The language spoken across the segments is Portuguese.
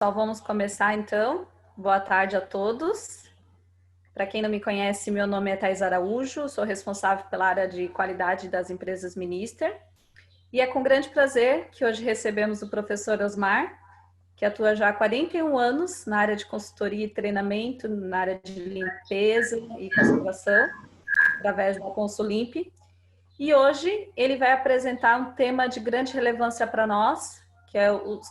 Só vamos começar então. Boa tarde a todos. Para quem não me conhece, meu nome é Thais Araújo, sou responsável pela área de qualidade das empresas Minister. E é com grande prazer que hoje recebemos o professor Osmar, que atua já há 41 anos na área de consultoria e treinamento, na área de limpeza e conservação, através da Consulimp. E hoje ele vai apresentar um tema de grande relevância para nós,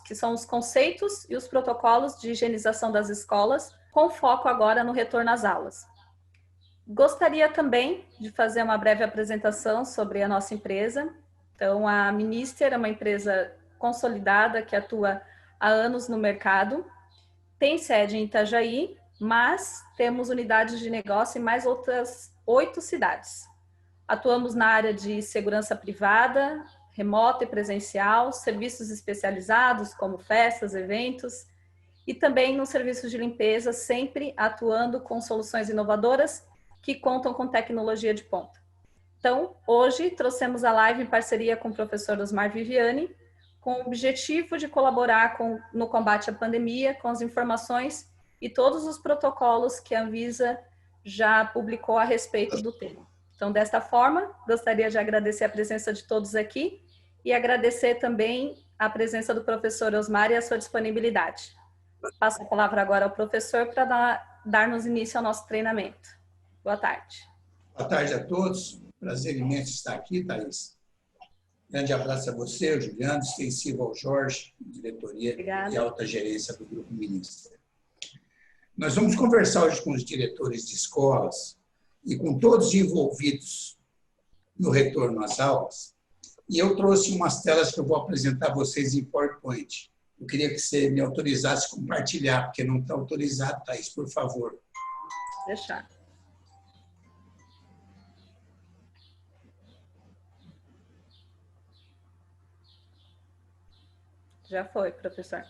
que são os conceitos e os protocolos de higienização das escolas, com foco agora no retorno às aulas. Gostaria também de fazer uma breve apresentação sobre a nossa empresa. Então, a Minister é uma empresa consolidada que atua há anos no mercado, tem sede em Itajaí, mas temos unidades de negócio em mais outras 8 cidades. Atuamos na área de segurança privada, remota e presencial, serviços especializados como festas, eventos e também nos serviços de limpeza, sempre atuando com soluções inovadoras que contam com tecnologia de ponta. Então, hoje trouxemos a live em parceria com o professor Osmar Viviani, com o objetivo de colaborar no combate à pandemia, com as informações e todos os protocolos que a Anvisa já publicou a respeito do tema. Então, desta forma, gostaria de agradecer a presença de todos aqui e agradecer também a presença do professor Osmar e a sua disponibilidade. Passo a palavra agora ao professor para darmos início ao nosso treinamento. Boa tarde. Boa tarde a todos. Prazer imenso estar aqui, Thaís. Grande abraço a você, ao Juliano, extensivo ao Jorge, diretoria Obrigada. e alta gerência do Grupo Minister. Nós vamos conversar hoje com os diretores de escolas e com todos envolvidos no retorno às aulas. E eu trouxe umas telas que eu vou apresentar a vocês em PowerPoint. Eu queria que você me autorizasse a compartilhar, porque não está autorizado, Thaís, por favor. Deixar. Já foi, professor.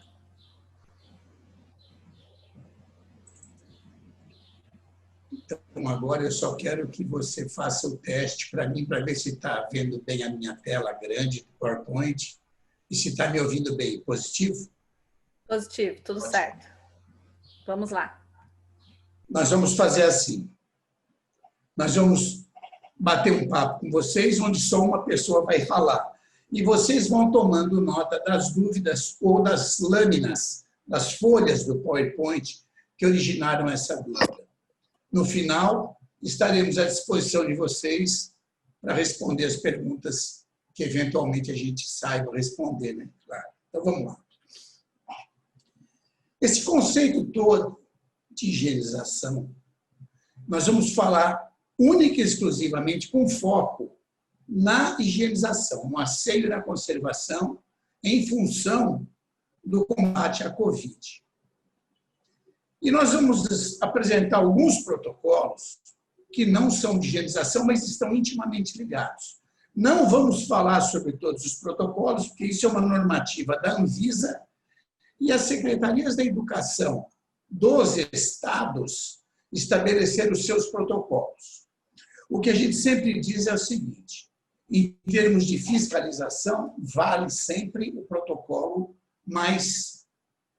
Então, agora eu só quero que você faça o teste para mim, para ver se está vendo bem a minha tela grande do PowerPoint e se está me ouvindo bem. Positivo? Positivo, tudo certo. Vamos lá. Nós vamos fazer assim. Nós vamos bater um papo com vocês, onde só uma pessoa vai falar. E vocês vão tomando nota das dúvidas ou das lâminas, das folhas do PowerPoint que originaram essa dúvida. No final, estaremos à disposição de vocês para responder as perguntas que, eventualmente, a gente saiba responder, né? Claro. Então, vamos lá. Esse conceito todo de higienização, nós vamos falar única e exclusivamente com foco na higienização, no asseio e na conservação, em função do combate à Covid. E nós vamos apresentar alguns protocolos que não são de higienização, mas estão intimamente ligados. Não vamos falar sobre todos os protocolos, porque isso é uma normativa da Anvisa e as secretarias da educação dos estados estabeleceram os seus protocolos. O que a gente sempre diz é o seguinte: em termos de fiscalização, vale sempre o protocolo mais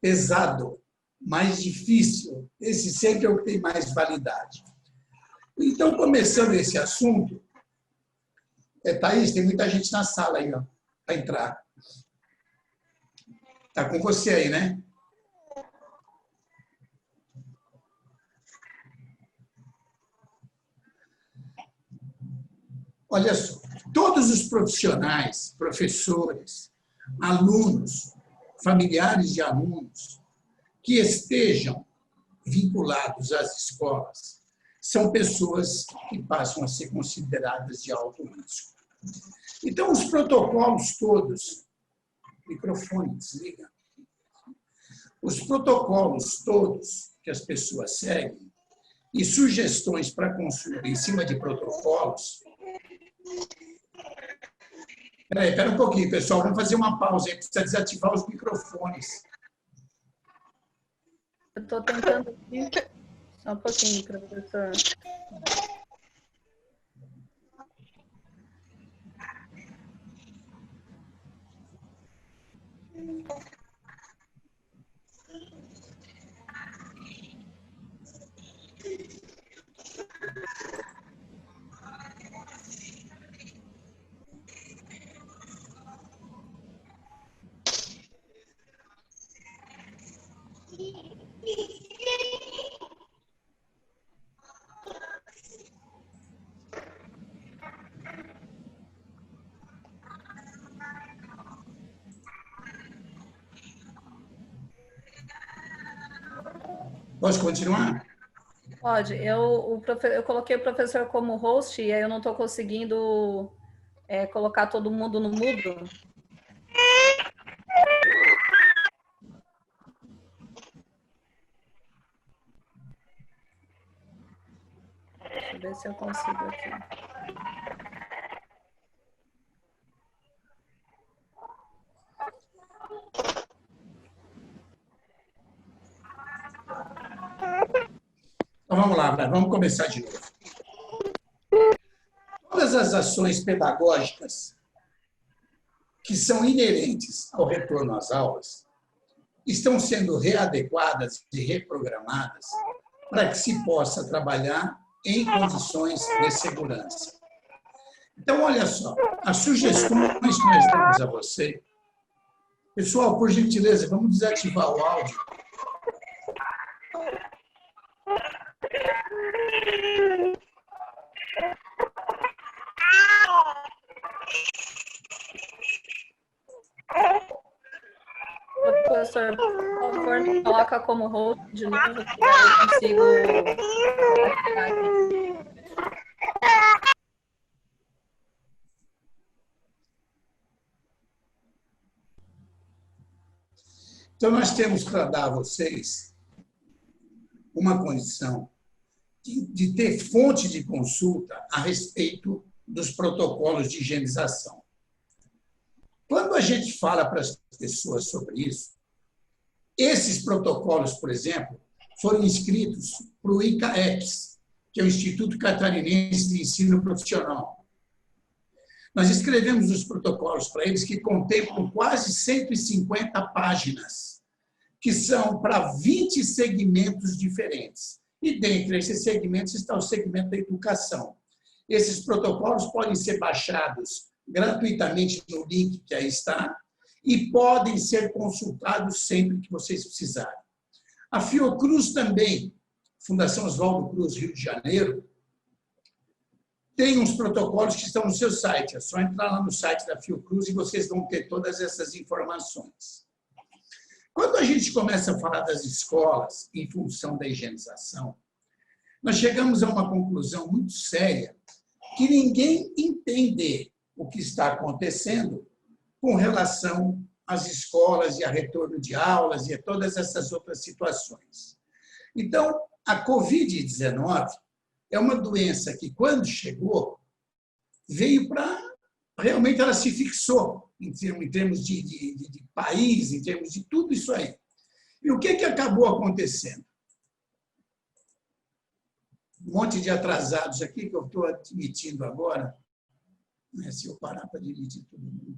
pesado, mais difícil. Esse sempre é o que tem mais validade. Então, começando esse assunto, Thaís, tem muita gente na sala aí, ó, para entrar. Está com você aí, né? Olha só, todos os profissionais, professores, alunos, familiares de alunos que estejam vinculados às escolas são pessoas que passam a ser consideradas de alto risco. Então, os protocolos todos, microfone, desliga. Os protocolos todos que as pessoas seguem e sugestões para consulta em cima de protocolos. Espera um pouquinho, pessoal, vamos fazer uma pausa aí, precisa desativar os microfones. Eu estou tentando aqui. Só um pouquinho, professor. Posso continuar? Pode. Eu coloquei o professor como host e aí eu não estou conseguindo colocar todo mundo no mudo. Deixa eu ver se eu consigo aqui. Então vamos lá, vamos começar de novo. Todas as ações pedagógicas que são inerentes ao retorno às aulas estão sendo readequadas e reprogramadas para que se possa trabalhar em condições de segurança. Então, olha só, as sugestões que nós damos a você. Pessoal, por gentileza, vamos desativar o áudio. Professor, por favor, me coloca como host de novo, que eu consigo. Então, nós temos para dar a vocês uma condição de ter fonte de consulta a respeito dos protocolos de higienização. Quando a gente fala para as pessoas sobre isso, esses protocolos, por exemplo, foram inscritos para o ICAEPS, que é o Instituto Catarinense de Ensino Profissional. Nós escrevemos os protocolos para eles que contemplam quase 150 páginas, que são para 20 segmentos diferentes. E dentre esses segmentos está o segmento da educação. Esses protocolos podem ser baixados gratuitamente no link que aí está e podem ser consultados sempre que vocês precisarem. A Fiocruz também, Fundação Oswaldo Cruz, Rio de Janeiro, tem uns protocolos que estão no seu site. É só entrar lá no site da Fiocruz e vocês vão ter todas essas informações. Quando a gente começa a falar das escolas em função da higienização, nós chegamos a uma conclusão muito séria, que ninguém entende o que está acontecendo com relação às escolas e a retorno de aulas e a todas essas outras situações. Então, a Covid-19 é uma doença que, quando chegou, veio para... Realmente ela se fixou em termos de país, em termos de tudo isso aí. E o que acabou acontecendo? Um monte de atrasados aqui que eu estou admitindo agora. Se eu parar para admitir todo mundo.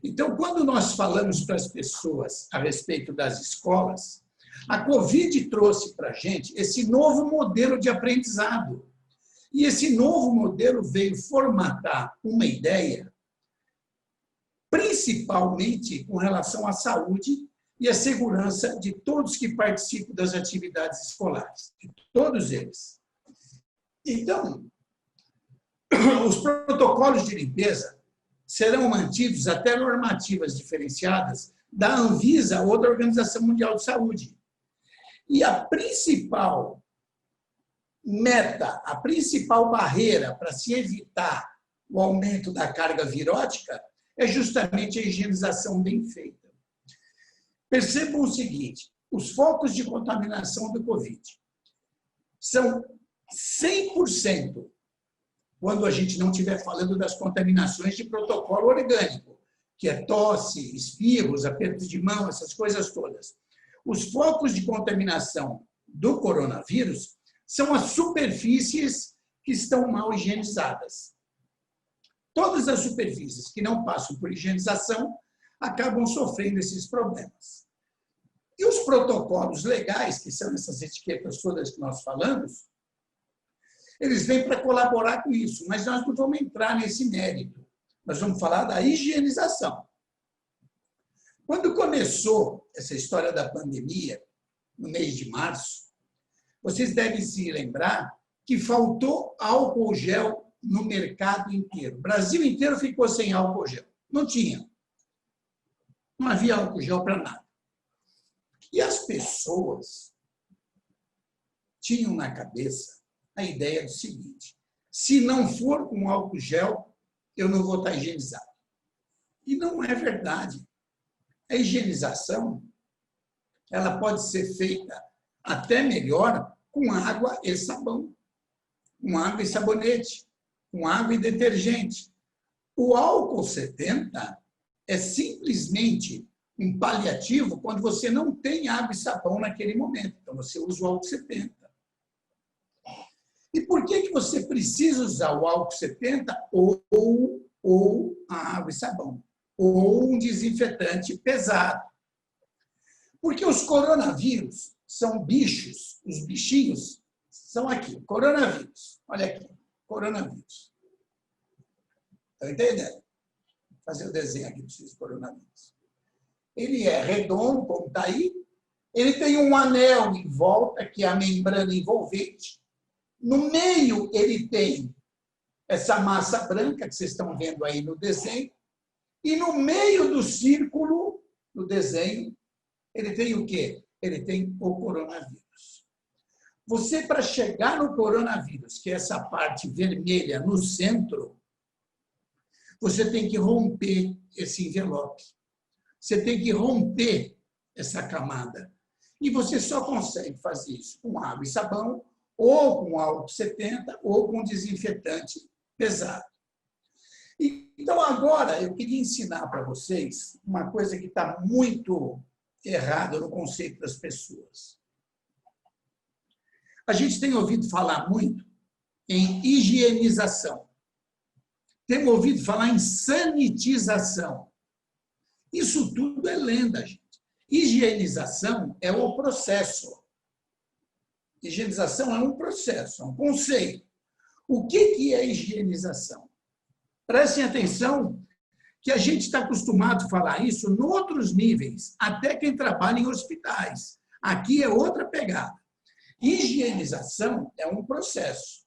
Então, quando nós falamos para as pessoas a respeito das escolas, a Covid trouxe para a gente esse novo modelo de aprendizado. E esse novo modelo veio formatar uma ideia, principalmente com relação à saúde e à segurança de todos que participam das atividades escolares, de todos eles. Então, os protocolos de limpeza serão mantidos até normativas diferenciadas da Anvisa ou da Organização Mundial de Saúde. E a principal meta, a principal barreira para se evitar o aumento da carga virótica é justamente a higienização bem feita. Percebam o seguinte, os focos de contaminação do Covid são 100% quando a gente não estiver falando das contaminações de protocolo orgânico, que é tosse, espirros, aperto de mão, essas coisas todas. Os focos de contaminação do coronavírus são as superfícies que estão mal higienizadas. Todas as superfícies que não passam por higienização acabam sofrendo esses problemas. E os protocolos legais, que são essas etiquetas todas que nós falamos, eles vêm para colaborar com isso, mas nós não vamos entrar nesse mérito. Nós vamos falar da higienização. Quando começou essa história da pandemia, no mês de março, vocês devem se lembrar que faltou álcool gel no mercado inteiro. O Brasil inteiro ficou sem álcool gel. Não tinha. Não havia álcool gel para nada. E as pessoas tinham na cabeça a ideia do seguinte: se não for com álcool gel, eu não vou estar higienizado. E não é verdade. A higienização ela pode ser feita até melhor com água e sabão, com água e sabonete, com água e detergente. O álcool 70 é simplesmente um paliativo quando você não tem água e sabão naquele momento. Então, você usa o álcool 70. E por que você precisa usar o álcool 70 ou a água e sabão? Ou um desinfetante pesado? Porque os coronavírus são bichos, os bichinhos são aqui. Coronavírus, olha aqui, coronavírus. Estão entendendo? Vou fazer o desenho aqui dos coronavírus. Ele é redondo, como está aí. Ele tem um anel em volta, que é a membrana envolvente. No meio, ele tem essa massa branca que vocês estão vendo aí no desenho. E no meio do círculo, no desenho, ele tem o quê? Ele tem o coronavírus. Você, para chegar no coronavírus, que é essa parte vermelha no centro, você tem que romper esse envelope. Você tem que romper essa camada. E você só consegue fazer isso com água e sabão, ou com álcool 70, ou com desinfetante pesado. Então, agora, eu queria ensinar para vocês uma coisa que está muito errada no conceito das pessoas. A gente tem ouvido falar muito em higienização. Temos ouvido falar em sanitização. Isso tudo é lenda, gente. Higienização é o processo. Higienização é um processo, é um conceito. O que é higienização? Prestem atenção que a gente está acostumado a falar isso em outros níveis, até quem trabalha em hospitais. Aqui é outra pegada. Higienização é um processo.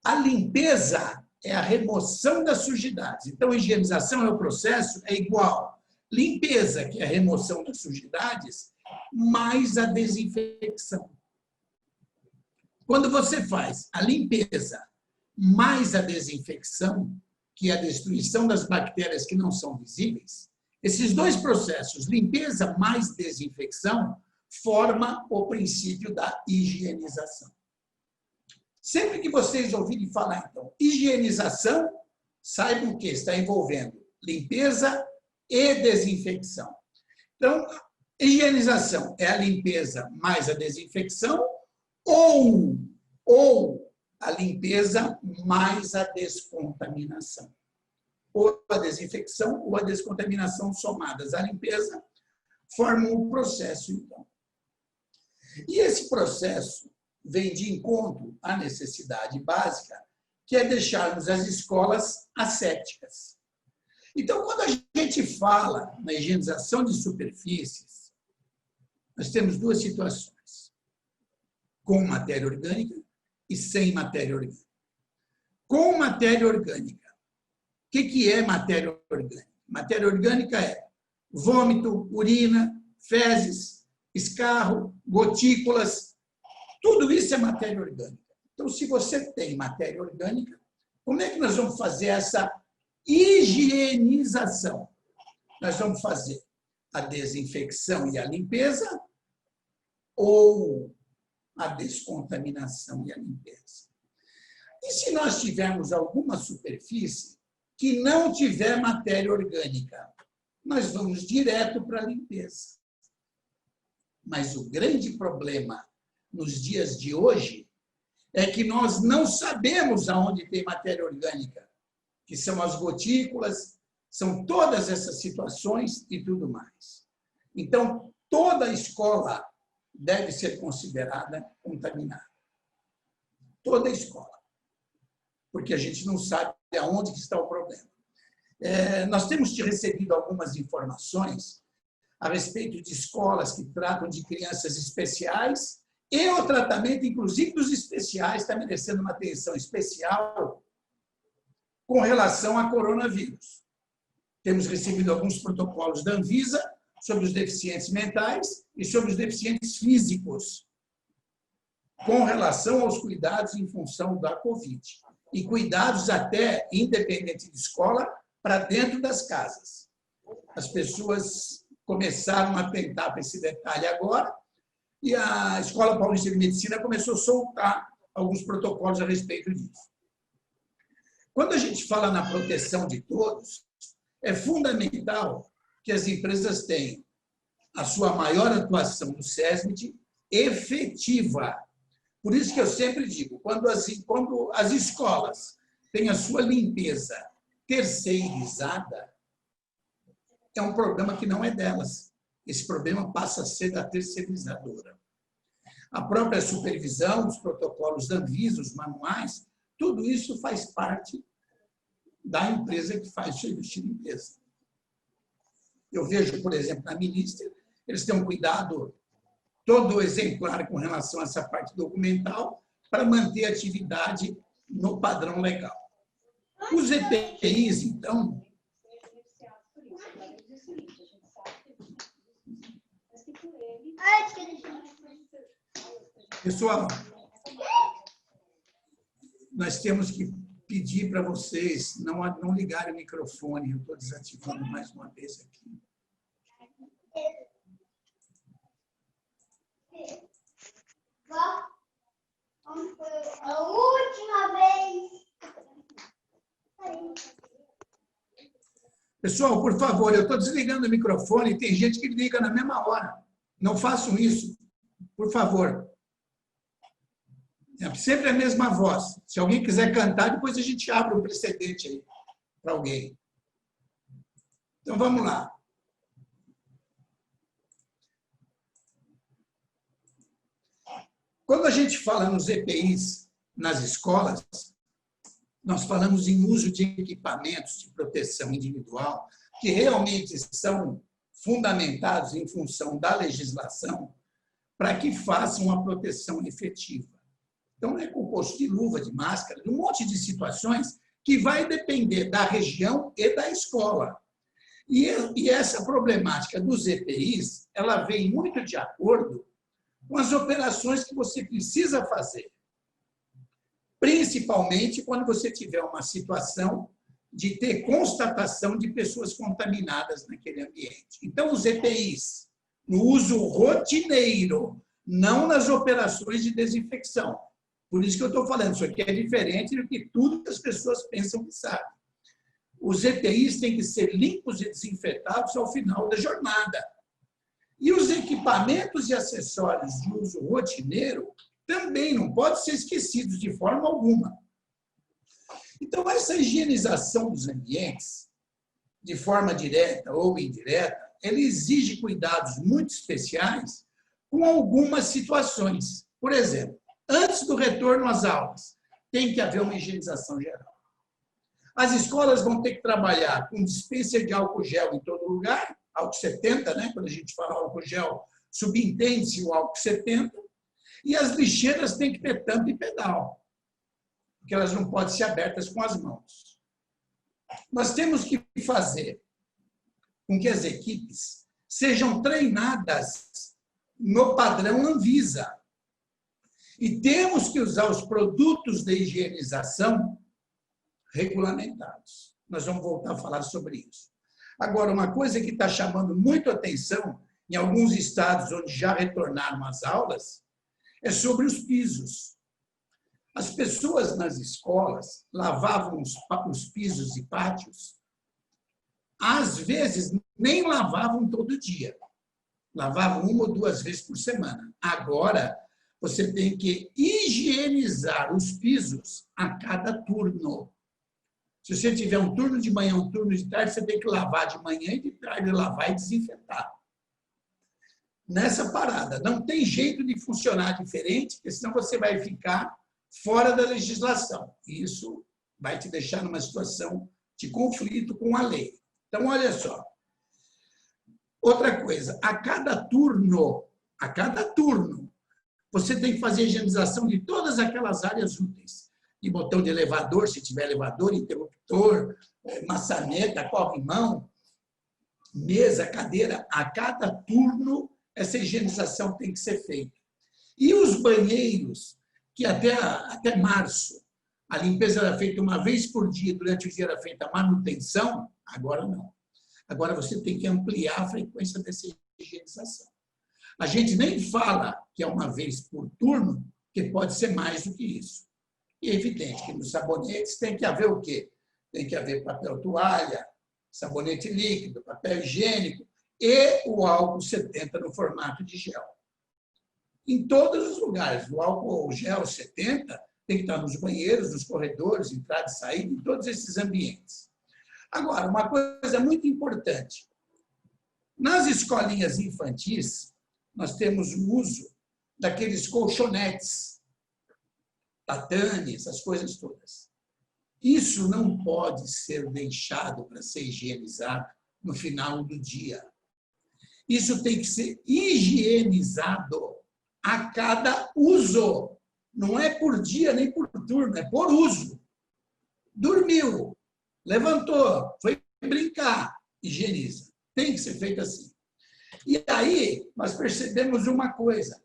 A limpeza é a remoção das sujidades. Então, higienização é o processo, é igual. Limpeza, que é a remoção das sujidades, mais a desinfecção. Quando você faz a limpeza mais a desinfecção, que é a destruição das bactérias que não são visíveis, esses dois processos, limpeza mais desinfecção, forma o princípio da higienização. Sempre que vocês ouvirem falar, então, higienização, saibam que está envolvendo limpeza e desinfecção. Então, higienização é a limpeza mais a desinfecção ou a limpeza mais a descontaminação. Ou a desinfecção ou a descontaminação somadas à limpeza formam um processo, então. E esse processo vem de encontro à necessidade básica, que é deixarmos as escolas ascéticas. Então, quando a gente fala na higienização de superfícies, nós temos duas situações: com matéria orgânica e sem matéria orgânica. Com matéria orgânica. O que é matéria orgânica? Matéria orgânica é vômito, urina, fezes, escarro, gotículas. Tudo isso é matéria orgânica. Então, se você tem matéria orgânica, como é que nós vamos fazer essa higienização? Nós vamos fazer a desinfecção e a limpeza ou a descontaminação e a limpeza? E se nós tivermos alguma superfície que não tiver matéria orgânica, nós vamos direto para a limpeza. Mas o grande problema nos dias de hoje é que nós não sabemos aonde tem matéria orgânica, que são as gotículas, são todas essas situações e tudo mais. Então, toda a escola deve ser considerada contaminada. Toda a escola. Porque a gente não sabe aonde está o problema. Nós temos recebido algumas informações a respeito de escolas que tratam de crianças especiais e o tratamento, inclusive, dos especiais está merecendo uma atenção especial com relação a coronavírus. Temos recebido alguns protocolos da Anvisa sobre os deficientes mentais e sobre os deficientes físicos, com relação aos cuidados em função da Covid. E cuidados até, independente de escola, para dentro das casas. As pessoas começaram a atentar para esse detalhe agora, e a Escola Paulista de Medicina começou a soltar alguns protocolos a respeito disso. Quando a gente fala na proteção de todos, é fundamental que as empresas tenham a sua maior atuação no SESMIT efetiva. Por isso que eu sempre digo, quando as escolas têm a sua limpeza terceirizada, é um problema que não é delas. Esse problema passa a ser da terceirizadora. A própria supervisão, os protocolos da Anvisa, os manuais, tudo isso faz parte da empresa que faz o serviço de limpeza. Eu vejo, por exemplo, na Minister, eles têm um cuidado todo exemplar com relação a essa parte documental para manter a atividade no padrão legal. Os EPIs, então... Pessoal, nós temos que pedir para vocês não ligarem o microfone. Eu estou desativando mais uma vez aqui. A última vez. Pessoal, por favor, eu estou desligando o microfone e tem gente que liga na mesma hora. Não façam isso, por favor. É sempre a mesma voz. Se alguém quiser cantar, depois a gente abre um precedente aí para alguém. Então, vamos lá. Quando a gente fala nos EPIs nas escolas, nós falamos em uso de equipamentos de proteção individual que realmente são fundamentados em função da legislação para que façam a proteção efetiva. Então, é composto de luva, de máscara, de um monte de situações que vai depender da região e da escola. E essa problemática dos EPIs, ela vem muito de acordo com as operações que você precisa fazer. Principalmente quando você tiver uma situação de ter constatação de pessoas contaminadas naquele ambiente. Então, os EPIs, no uso rotineiro, não nas operações de desinfecção. Por isso que eu estou falando, isso aqui é diferente do que tudo que as pessoas pensam que sabem. Os EPIs têm que ser limpos e desinfetados ao final da jornada. E os equipamentos e acessórios de uso rotineiro também não podem ser esquecidos de forma alguma. Então, essa higienização dos ambientes, de forma direta ou indireta, ela exige cuidados muito especiais com algumas situações. Por exemplo, antes do retorno às aulas, tem que haver uma higienização geral. As escolas vão ter que trabalhar com dispensa de álcool gel em todo lugar, álcool 70, né? Quando a gente fala álcool gel, subentende-se o álcool 70, e as lixeiras têm que ter tampa e pedal, porque elas não podem ser abertas com as mãos. Nós temos que fazer com que as equipes sejam treinadas no padrão Anvisa. E temos que usar os produtos de higienização regulamentados. Nós vamos voltar a falar sobre isso. Agora, uma coisa que está chamando muito atenção em alguns estados onde já retornaram às aulas é sobre os pisos. As pessoas nas escolas lavavam os pisos e pátios, às vezes nem lavavam todo dia. Lavavam 1 ou 2 vezes por semana. Agora, você tem que higienizar os pisos a cada turno. Se você tiver um turno de manhã, um turno de tarde, você tem que lavar de manhã e de tarde, lavar e desinfetar. Nessa parada, não tem jeito de funcionar diferente, porque senão você vai ficar fora da legislação. E isso vai te deixar numa situação de conflito com a lei. Então, olha só. Outra coisa, a cada turno, você tem que fazer a higienização de todas aquelas áreas úteis. De botão de elevador, se tiver elevador, interruptor, maçaneta, corrimão, mesa, cadeira. A cada turno, essa higienização tem que ser feita. E os banheiros, que até março, a limpeza era feita uma vez por dia, durante o dia era feita a manutenção, agora não. Agora você tem que ampliar a frequência dessa higienização. A gente nem fala que é uma vez por turno, que pode ser mais do que isso. E é evidente que nos sabonetes tem que haver o quê? Tem que haver papel toalha, sabonete líquido, papel higiênico e o álcool 70 no formato de gel. Em todos os lugares, o álcool gel 70 tem que estar nos banheiros, nos corredores, entrada e saída, em todos esses ambientes. Agora, uma coisa muito importante. Nas escolinhas infantis, nós temos o uso daqueles colchonetes, tatame, essas coisas todas. Isso não pode ser deixado para ser higienizado no final do dia. Isso tem que ser higienizado a cada uso. Não é por dia nem por turno, é por uso. Dormiu, levantou, foi brincar, higieniza. Tem que ser feito assim. E aí, nós percebemos uma coisa.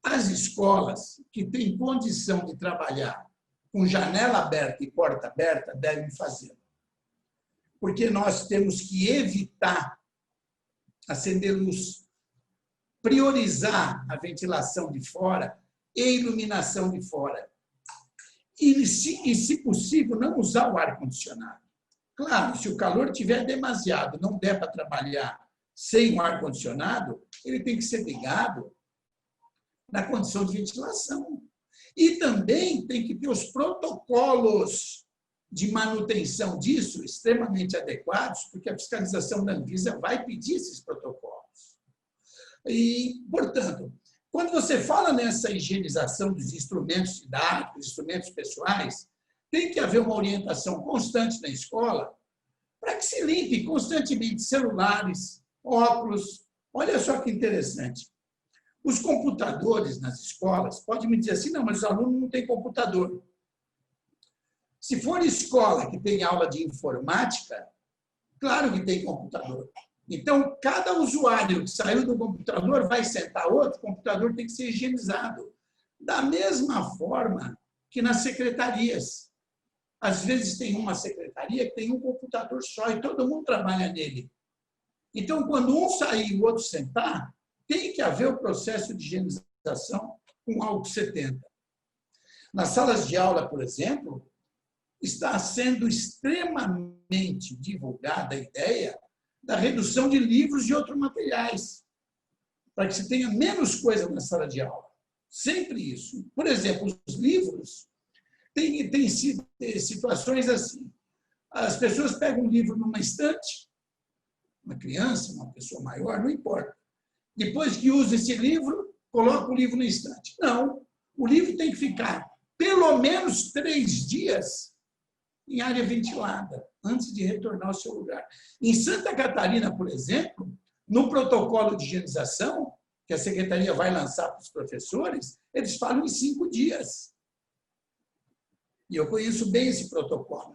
As escolas que têm condição de trabalhar com janela aberta e porta aberta devem fazê-lo. Porque nós temos que evitar acender luz, priorizar a ventilação de fora e iluminação de fora. E, se possível, não usar o ar-condicionado. Claro, se o calor estiver demasiado, não der para trabalhar sem o ar-condicionado, ele tem que ser ligado na condição de ventilação. E também tem que ter os protocolos de manutenção disso extremamente adequados, porque a fiscalização da Anvisa vai pedir esses protocolos. E, portanto, quando você fala nessa higienização dos instrumentos didáticos, instrumentos pessoais, tem que haver uma orientação constante na escola para que se limpe constantemente celulares, óculos. Olha só que interessante. Os computadores nas escolas, pode me dizer assim, não, mas os alunos não têm computador. Se for escola que tem aula de informática, claro que tem computador. Então, cada usuário que saiu do computador vai sentar outro, o computador tem que ser higienizado. Da mesma forma que nas secretarias. Às vezes tem uma secretaria que tem um computador só e todo mundo trabalha nele. Então, quando um sair e o outro sentar, tem que haver o processo de higienização com álcool 70. Nas salas de aula, por exemplo, está sendo extremamente divulgada a ideia da redução de livros e outros materiais, para que se tenha menos coisa na sala de aula. Sempre isso. Por exemplo, os livros têm sido situações assim. As pessoas pegam um livro numa estante, uma criança, uma pessoa maior, não importa. Depois que usa esse livro, coloca o livro na estante. Não, o livro tem que ficar pelo menos 3 dias em área ventilada, antes de retornar ao seu lugar. Em Santa Catarina, por exemplo, no protocolo de higienização, que a secretaria vai lançar para os professores, eles falam em 5 dias. E eu conheço bem esse protocolo.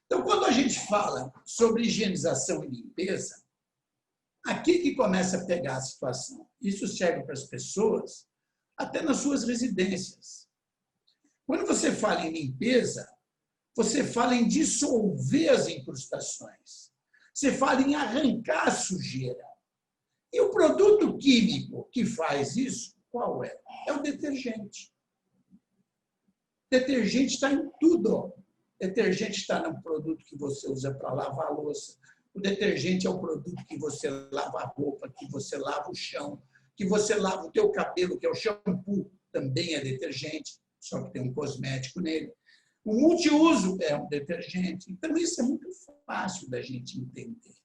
Então, quando a gente fala sobre higienização e limpeza, aqui que começa a pegar a situação. Isso serve para as pessoas, até nas suas residências. Quando você fala em limpeza, você fala em dissolver as incrustações. Você fala em arrancar a sujeira. E o produto químico que faz isso, qual é? É o detergente. O detergente está em tudo. O detergente está no produto que você usa para lavar a louça. O detergente é o produto que você lava a roupa, que você lava o chão, que você lava o teu cabelo, que é o shampoo, também é detergente, só que tem um cosmético nele. O multiuso é um detergente. Então, isso é muito fácil da gente entender.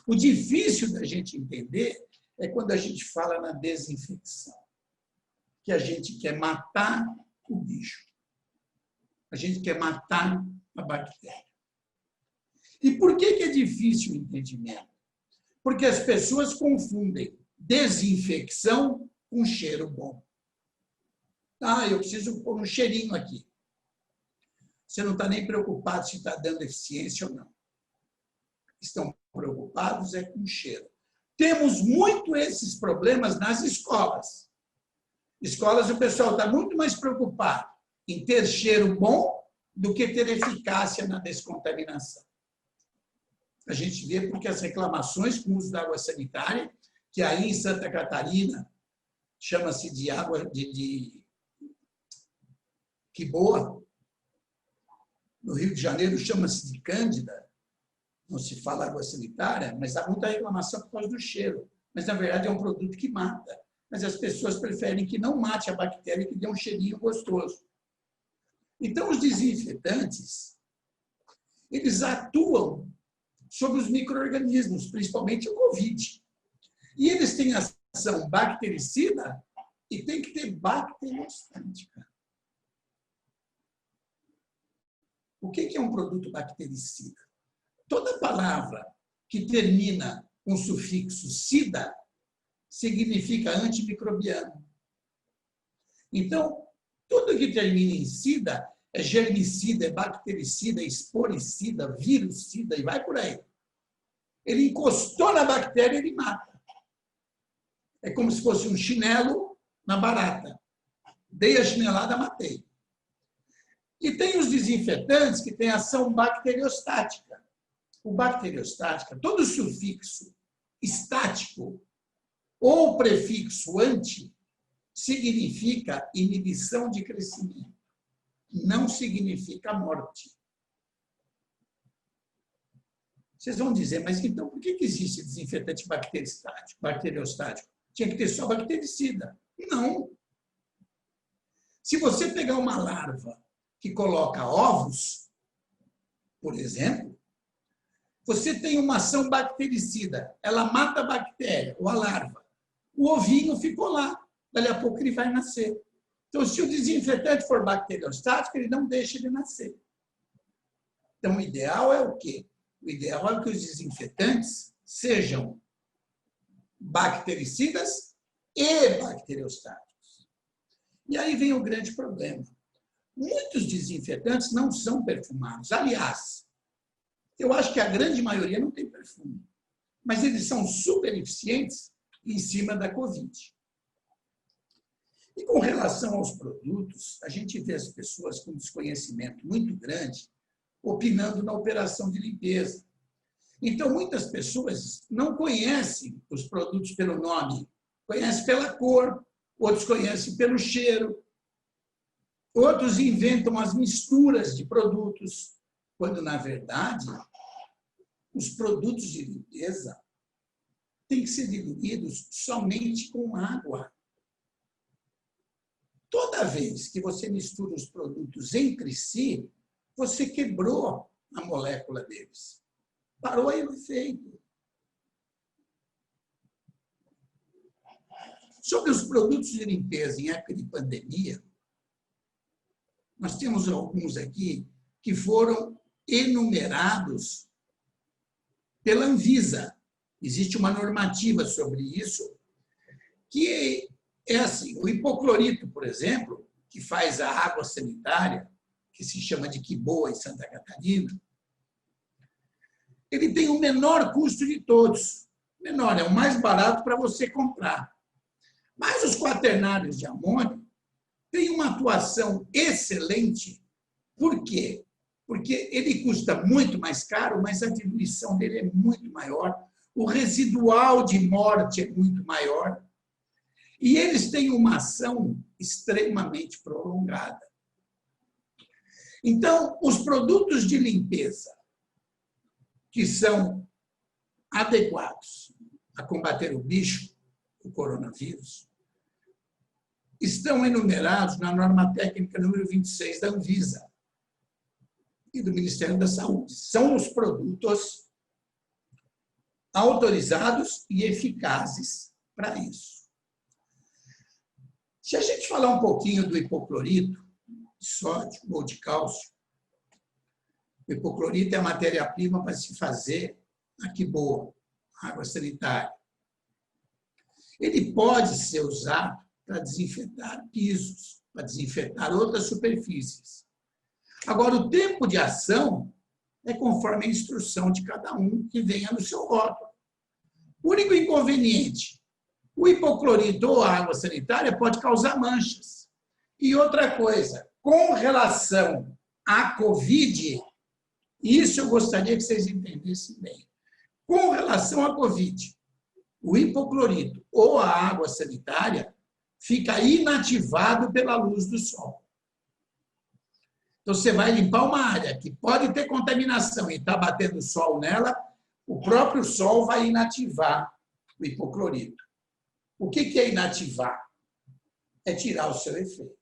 O difícil da gente entender é quando a gente fala na desinfecção, que a gente quer matar o bicho. A gente quer matar a bactéria. E por que é difícil o entendimento? Porque as pessoas confundem desinfecção com cheiro bom. Ah, eu preciso pôr um cheirinho aqui. Você não está nem preocupado se está dando eficiência ou não. Estão preocupados é com o cheiro. Temos muito esses problemas nas escolas. Escolas, o pessoal está muito mais preocupado em ter cheiro bom do que ter eficácia na descontaminação. A gente vê porque as reclamações com o uso da água sanitária, que aí em Santa Catarina chama-se de água de que boa, no Rio de Janeiro chama-se de Cândida, não se fala água sanitária, mas há muita reclamação por causa do cheiro. Mas, na verdade, é um produto que mata. Mas as pessoas preferem que não mate a bactéria, que dê um cheirinho gostoso. Então, os desinfetantes, eles atuam sobre os micro-organismos, principalmente o Covid. E eles têm ação bactericida e tem que ter bacteriostática. O que é um produto bactericida? Toda palavra que termina com o sufixo "cida" significa antimicrobiano. Então, tudo que termina em "cida" é germicida, é bactericida, é esporicida, virucida e vai por aí. Ele encostou na bactéria, ele mata. É como se fosse um chinelo na barata. Dei a chinelada, matei. E tem os desinfetantes que têm ação bacteriostática. O bacteriostática, todo sufixo estático ou prefixo anti significa inibição de crescimento. Não significa morte. Vocês vão dizer, mas então por que existe desinfetante bacteriostático? Tinha que ter só bactericida. Não. Se você pegar uma larva que coloca ovos, por exemplo, você tem uma ação bactericida. Ela mata a bactéria ou a larva. O ovinho ficou lá. Dali a pouco ele vai nascer. Então, se o desinfetante for bacteriostático, ele não deixa ele nascer. Então, o ideal é o quê? O ideal é que os desinfetantes sejam bactericidas e bacteriostáticos. E aí vem o grande problema. Muitos desinfetantes não são perfumados. Aliás, eu acho que a grande maioria não tem perfume. Mas eles são super eficientes em cima da Covid. E com relação aos produtos, a gente vê as pessoas com desconhecimento muito grande opinando na operação de limpeza. Então, muitas pessoas não conhecem os produtos pelo nome, conhecem pela cor, outros conhecem pelo cheiro, outros inventam as misturas de produtos, quando, na verdade, os produtos de limpeza têm que ser diluídos somente com água. Toda vez que você mistura os produtos entre si, você quebrou a molécula deles. Parou aí o efeito. Sobre os produtos de limpeza em época de pandemia, nós temos alguns aqui que foram enumerados pela Anvisa. Existe uma normativa sobre isso, que é assim, o hipoclorito, por exemplo, que faz a água sanitária, que se chama de Que Boa em Santa Catarina, ele tem o menor custo de todos. Menor, é o mais barato para você comprar. Mas os quaternários de amônio têm uma atuação excelente. Por quê? Porque ele custa muito mais caro, mas a diluição dele é muito maior, o residual de morte é muito maior, e eles têm uma ação extremamente prolongada. Então, os produtos de limpeza que são adequados a combater o bicho, o coronavírus, estão enumerados na norma técnica número 26 da Anvisa e do Ministério da Saúde. São os produtos autorizados e eficazes para isso. Se a gente falar um pouquinho do hipoclorito, de sódio ou de cálcio, O hipoclorito é a matéria-prima para se fazer aqui boa, água sanitária. Ele pode ser usado para desinfetar pisos, para desinfetar outras superfícies. Agora, o tempo de ação é conforme a instrução de cada um que venha no seu rótulo. O único inconveniente, o hipoclorito ou a água sanitária pode causar manchas. E outra coisa, com relação à Covid, isso eu gostaria que vocês entendessem bem. Com relação à Covid, o hipoclorito ou a água sanitária fica inativado pela luz do sol. Então, você vai limpar uma área que pode ter contaminação e está batendo sol nela, o próprio sol vai inativar o hipoclorito. O que é inativar? É tirar o seu efeito.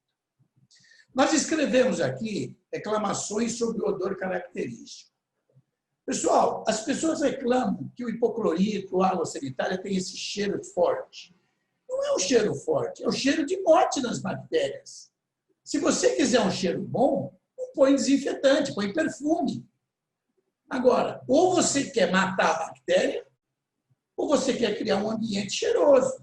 Nós escrevemos aqui reclamações sobre o odor característico. Pessoal, as pessoas reclamam que o hipoclorito ou a água sanitária tem esse cheiro forte. Não é um cheiro forte, é o cheiro de morte das bactérias. Se você quiser um cheiro bom, não põe desinfetante, põe perfume. Agora, ou você quer matar a bactéria, ou você quer criar um ambiente cheiroso.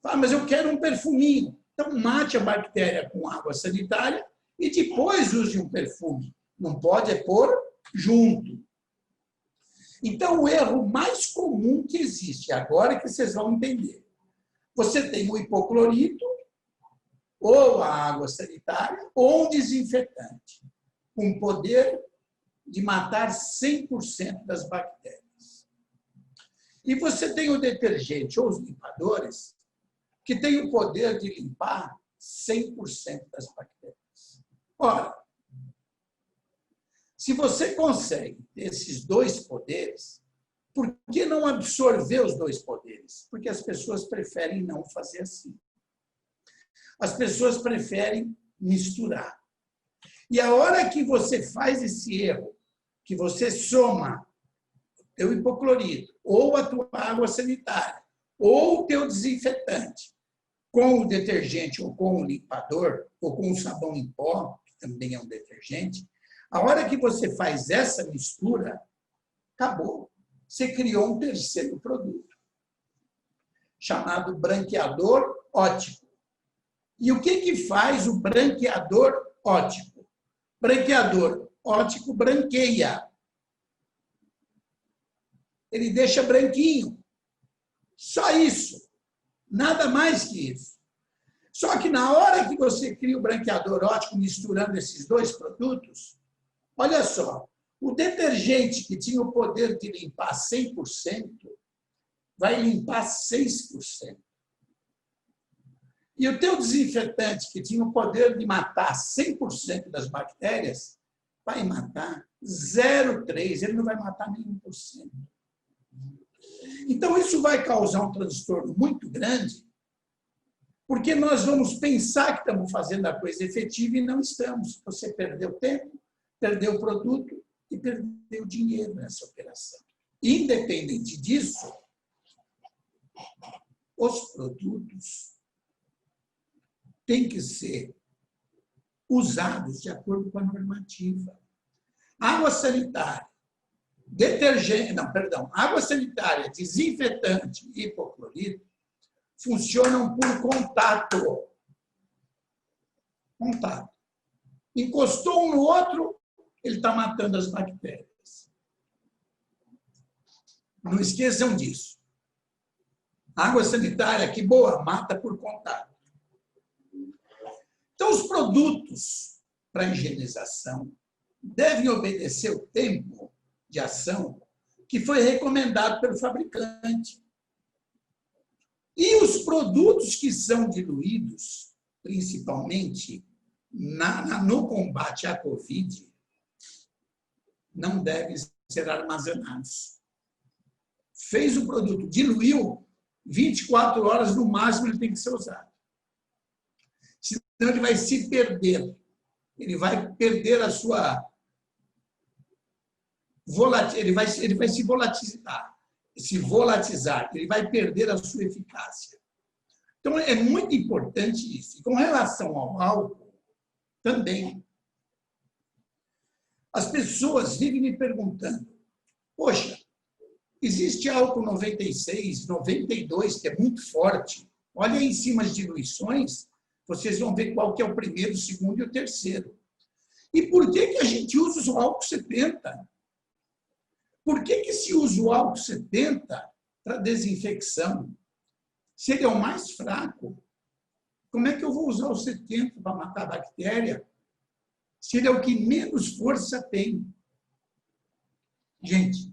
Ah, mas eu quero um perfuminho. Então, mate a bactéria com água sanitária e depois use um perfume. Não pode pôr junto. Então, o erro mais comum que existe, agora que vocês vão entender. Você tem o hipoclorito, ou a água sanitária, ou um desinfetante, com poder de matar 100% das bactérias. E você tem o detergente ou os limpadores, que tem o poder de limpar 100% das bactérias. Ora, se você consegue esses dois poderes, por que não absorver os dois poderes? Porque as pessoas preferem não fazer assim. As pessoas preferem misturar. E a hora que você faz esse erro, que você soma o teu hipoclorito, ou a tua água sanitária, ou o teu desinfetante, com o detergente, ou com o limpador, ou com o sabão em pó, que também é um detergente, a hora que você faz essa mistura, acabou. Você criou um terceiro produto, chamado branqueador óptico. E o que faz o branqueador óptico? Branqueador óptico branqueia. Ele deixa branquinho. Só isso. Nada mais que isso. Só que na hora que você cria o branqueador óptico misturando esses dois produtos, olha só, o detergente que tinha o poder de limpar 100%, vai limpar 6%. E o teu desinfetante, que tinha o poder de matar 100% das bactérias, vai matar 0,3%, ele não vai matar nenhum por cento. Então, isso vai causar um transtorno muito grande, porque nós vamos pensar que estamos fazendo a coisa efetiva e não estamos. Você perdeu tempo, perdeu o produto e perdeu dinheiro nessa operação. Independente disso, os produtos têm que ser usados de acordo com a normativa. Água sanitária, água sanitária, desinfetante e hipoclorito funcionam por contato. Contato. Encostou um no outro, ele está matando as bactérias. Não esqueçam disso. Água sanitária, que boa, mata por contato. Então, os produtos para higienização devem obedecer o tempo de ação que foi recomendado pelo fabricante. E os produtos que são diluídos, principalmente no combate à Covid, não devem ser armazenados. Fez o produto, diluiu, 24 horas no máximo ele tem que ser usado. Senão ele vai se perder. Ele vai perder a sua ele vai se volatizar, ele vai perder a sua eficácia. Então, é muito importante isso. E com relação ao álcool, também. As pessoas vivem me perguntando, poxa, existe álcool 96, 92, que é muito forte. Olha aí em cima as diluições, vocês vão ver qual que é o primeiro, o segundo e o terceiro. E por que a gente usa o álcool 70? Por que se usa o álcool 70 para desinfecção? Se ele é o mais fraco, como é que eu vou usar o 70 para matar a bactéria? Se ele é o que menos força tem. Gente,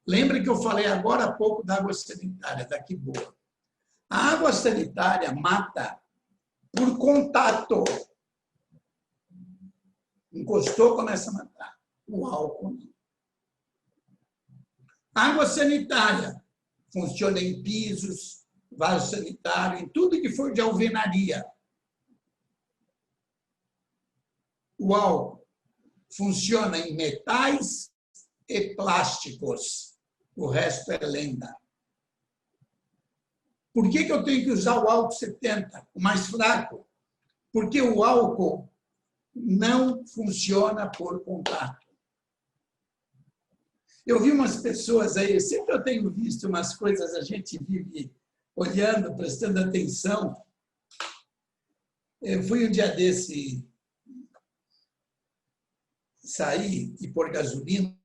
lembra que eu falei agora há pouco da água sanitária, daqui boa. A água sanitária mata por contato. Encostou, começa a matar. O álcool não. Água sanitária funciona em pisos, vaso sanitário, em tudo que for de alvenaria. O álcool funciona em metais e plásticos. O resto é lenda. Por que eu tenho que usar o álcool 70, o mais fraco? Porque o álcool não funciona por contato. Eu vi umas pessoas aí, sempre eu tenho visto umas coisas, a gente vive olhando, prestando atenção. Eu fui um dia desse sair e pôr gasolina.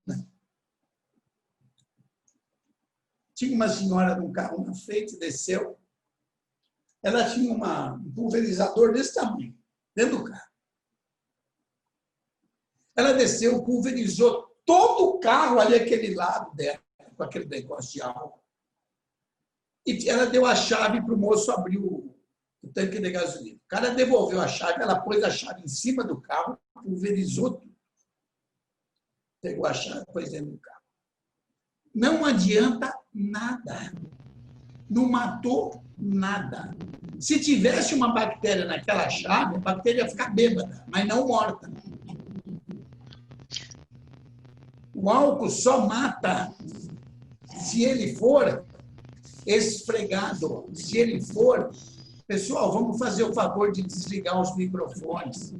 Tinha uma senhora num carro na frente, desceu. Ela tinha um pulverizador desse tamanho, dentro do carro. Ela desceu, pulverizou todo o carro ali, aquele lado dela, com aquele negócio de álcool. E ela deu a chave para o moço abrir o tanque de gasolina. O cara devolveu a chave, ela pôs a chave em cima do carro, pulverizou tudo. Pegou a chave, pôs dentro do carro. Não adianta nada. Não matou nada. Se tivesse uma bactéria naquela chave, a bactéria ia ficar bêbada, mas não morta. O álcool só mata se ele for esfregado, se ele for... Pessoal, vamos fazer o favor de desligar os microfones.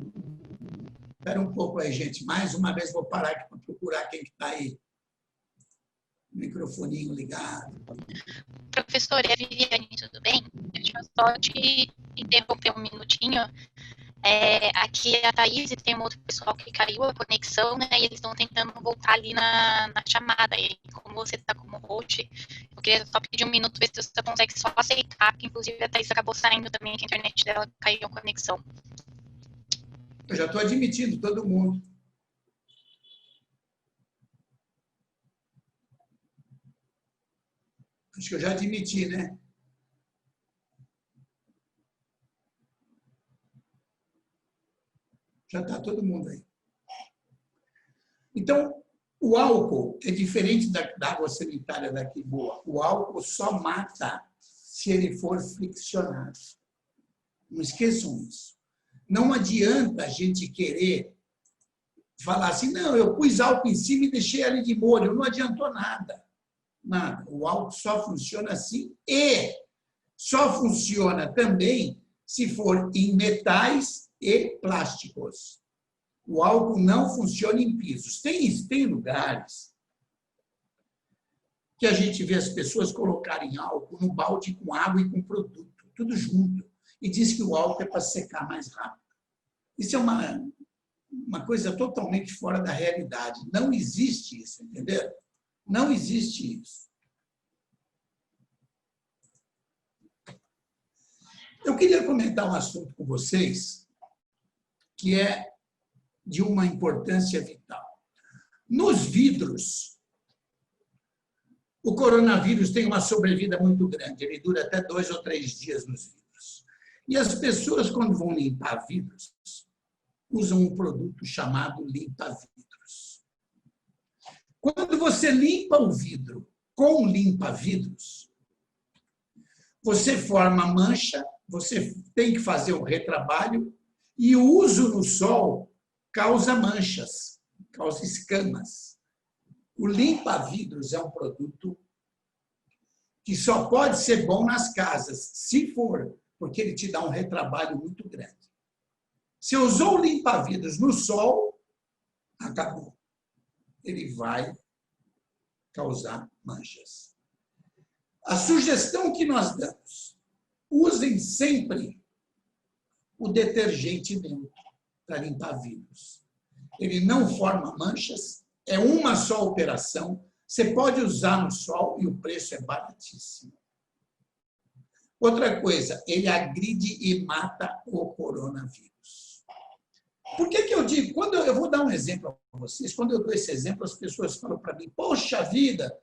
Espera um pouco aí, gente. Mais uma vez vou parar aqui para procurar quem está aí. Microfoninho ligado. Professor, é a Viviane, tudo bem? Deixa eu só te interromper um minutinho. Aqui a Thaís e tem um outro pessoal que caiu a conexão, né? E eles estão tentando voltar ali na chamada. E como você está como host, eu queria só pedir um minuto, ver se você consegue só aceitar, que inclusive a Thaís acabou saindo também, que a internet dela caiu a conexão. Eu já estou admitindo todo mundo. Acho que eu já admiti, né? Já está todo mundo aí. Então, o álcool é diferente da água sanitária daqui boa. O álcool só mata se ele for friccionado. Não esqueçam isso. Não adianta a gente querer falar assim, não, eu pus álcool em cima e deixei ali de molho. Não adiantou nada. Nada. O álcool só funciona assim e só funciona também se for em metais e plásticos. O álcool não funciona em pisos. Tem lugares que a gente vê as pessoas colocarem álcool no balde com água e com produto, tudo junto, e diz que o álcool é para secar mais rápido. Isso é uma coisa totalmente fora da realidade. Não existe isso, entendeu? Não existe isso. Eu queria comentar um assunto com vocês que é de uma importância vital. Nos vidros, o coronavírus tem uma sobrevida muito grande. Ele dura até 2 ou 3 dias nos vidros. E as pessoas, quando vão limpar vidros, usam um produto chamado limpa-vidros. Quando você limpa o vidro com limpa-vidros, você forma mancha, você tem que fazer um retrabalho e o uso no sol causa manchas, causa escamas. O limpa-vidros é um produto que só pode ser bom nas casas, se for, porque ele te dá um retrabalho muito grande. Se usou o limpa-vidros no sol, acabou. ele vai causar manchas. A sugestão que nós damos, usem sempre o detergente neutro para limpar vidros. Ele não forma manchas, é uma só operação, você pode usar no sol e o preço é baratíssimo. Outra coisa, ele agride e mata o coronavírus. Por que eu digo? Quando eu vou dar um exemplo para vocês, quando eu dou esse exemplo, as pessoas falam para mim, poxa vida,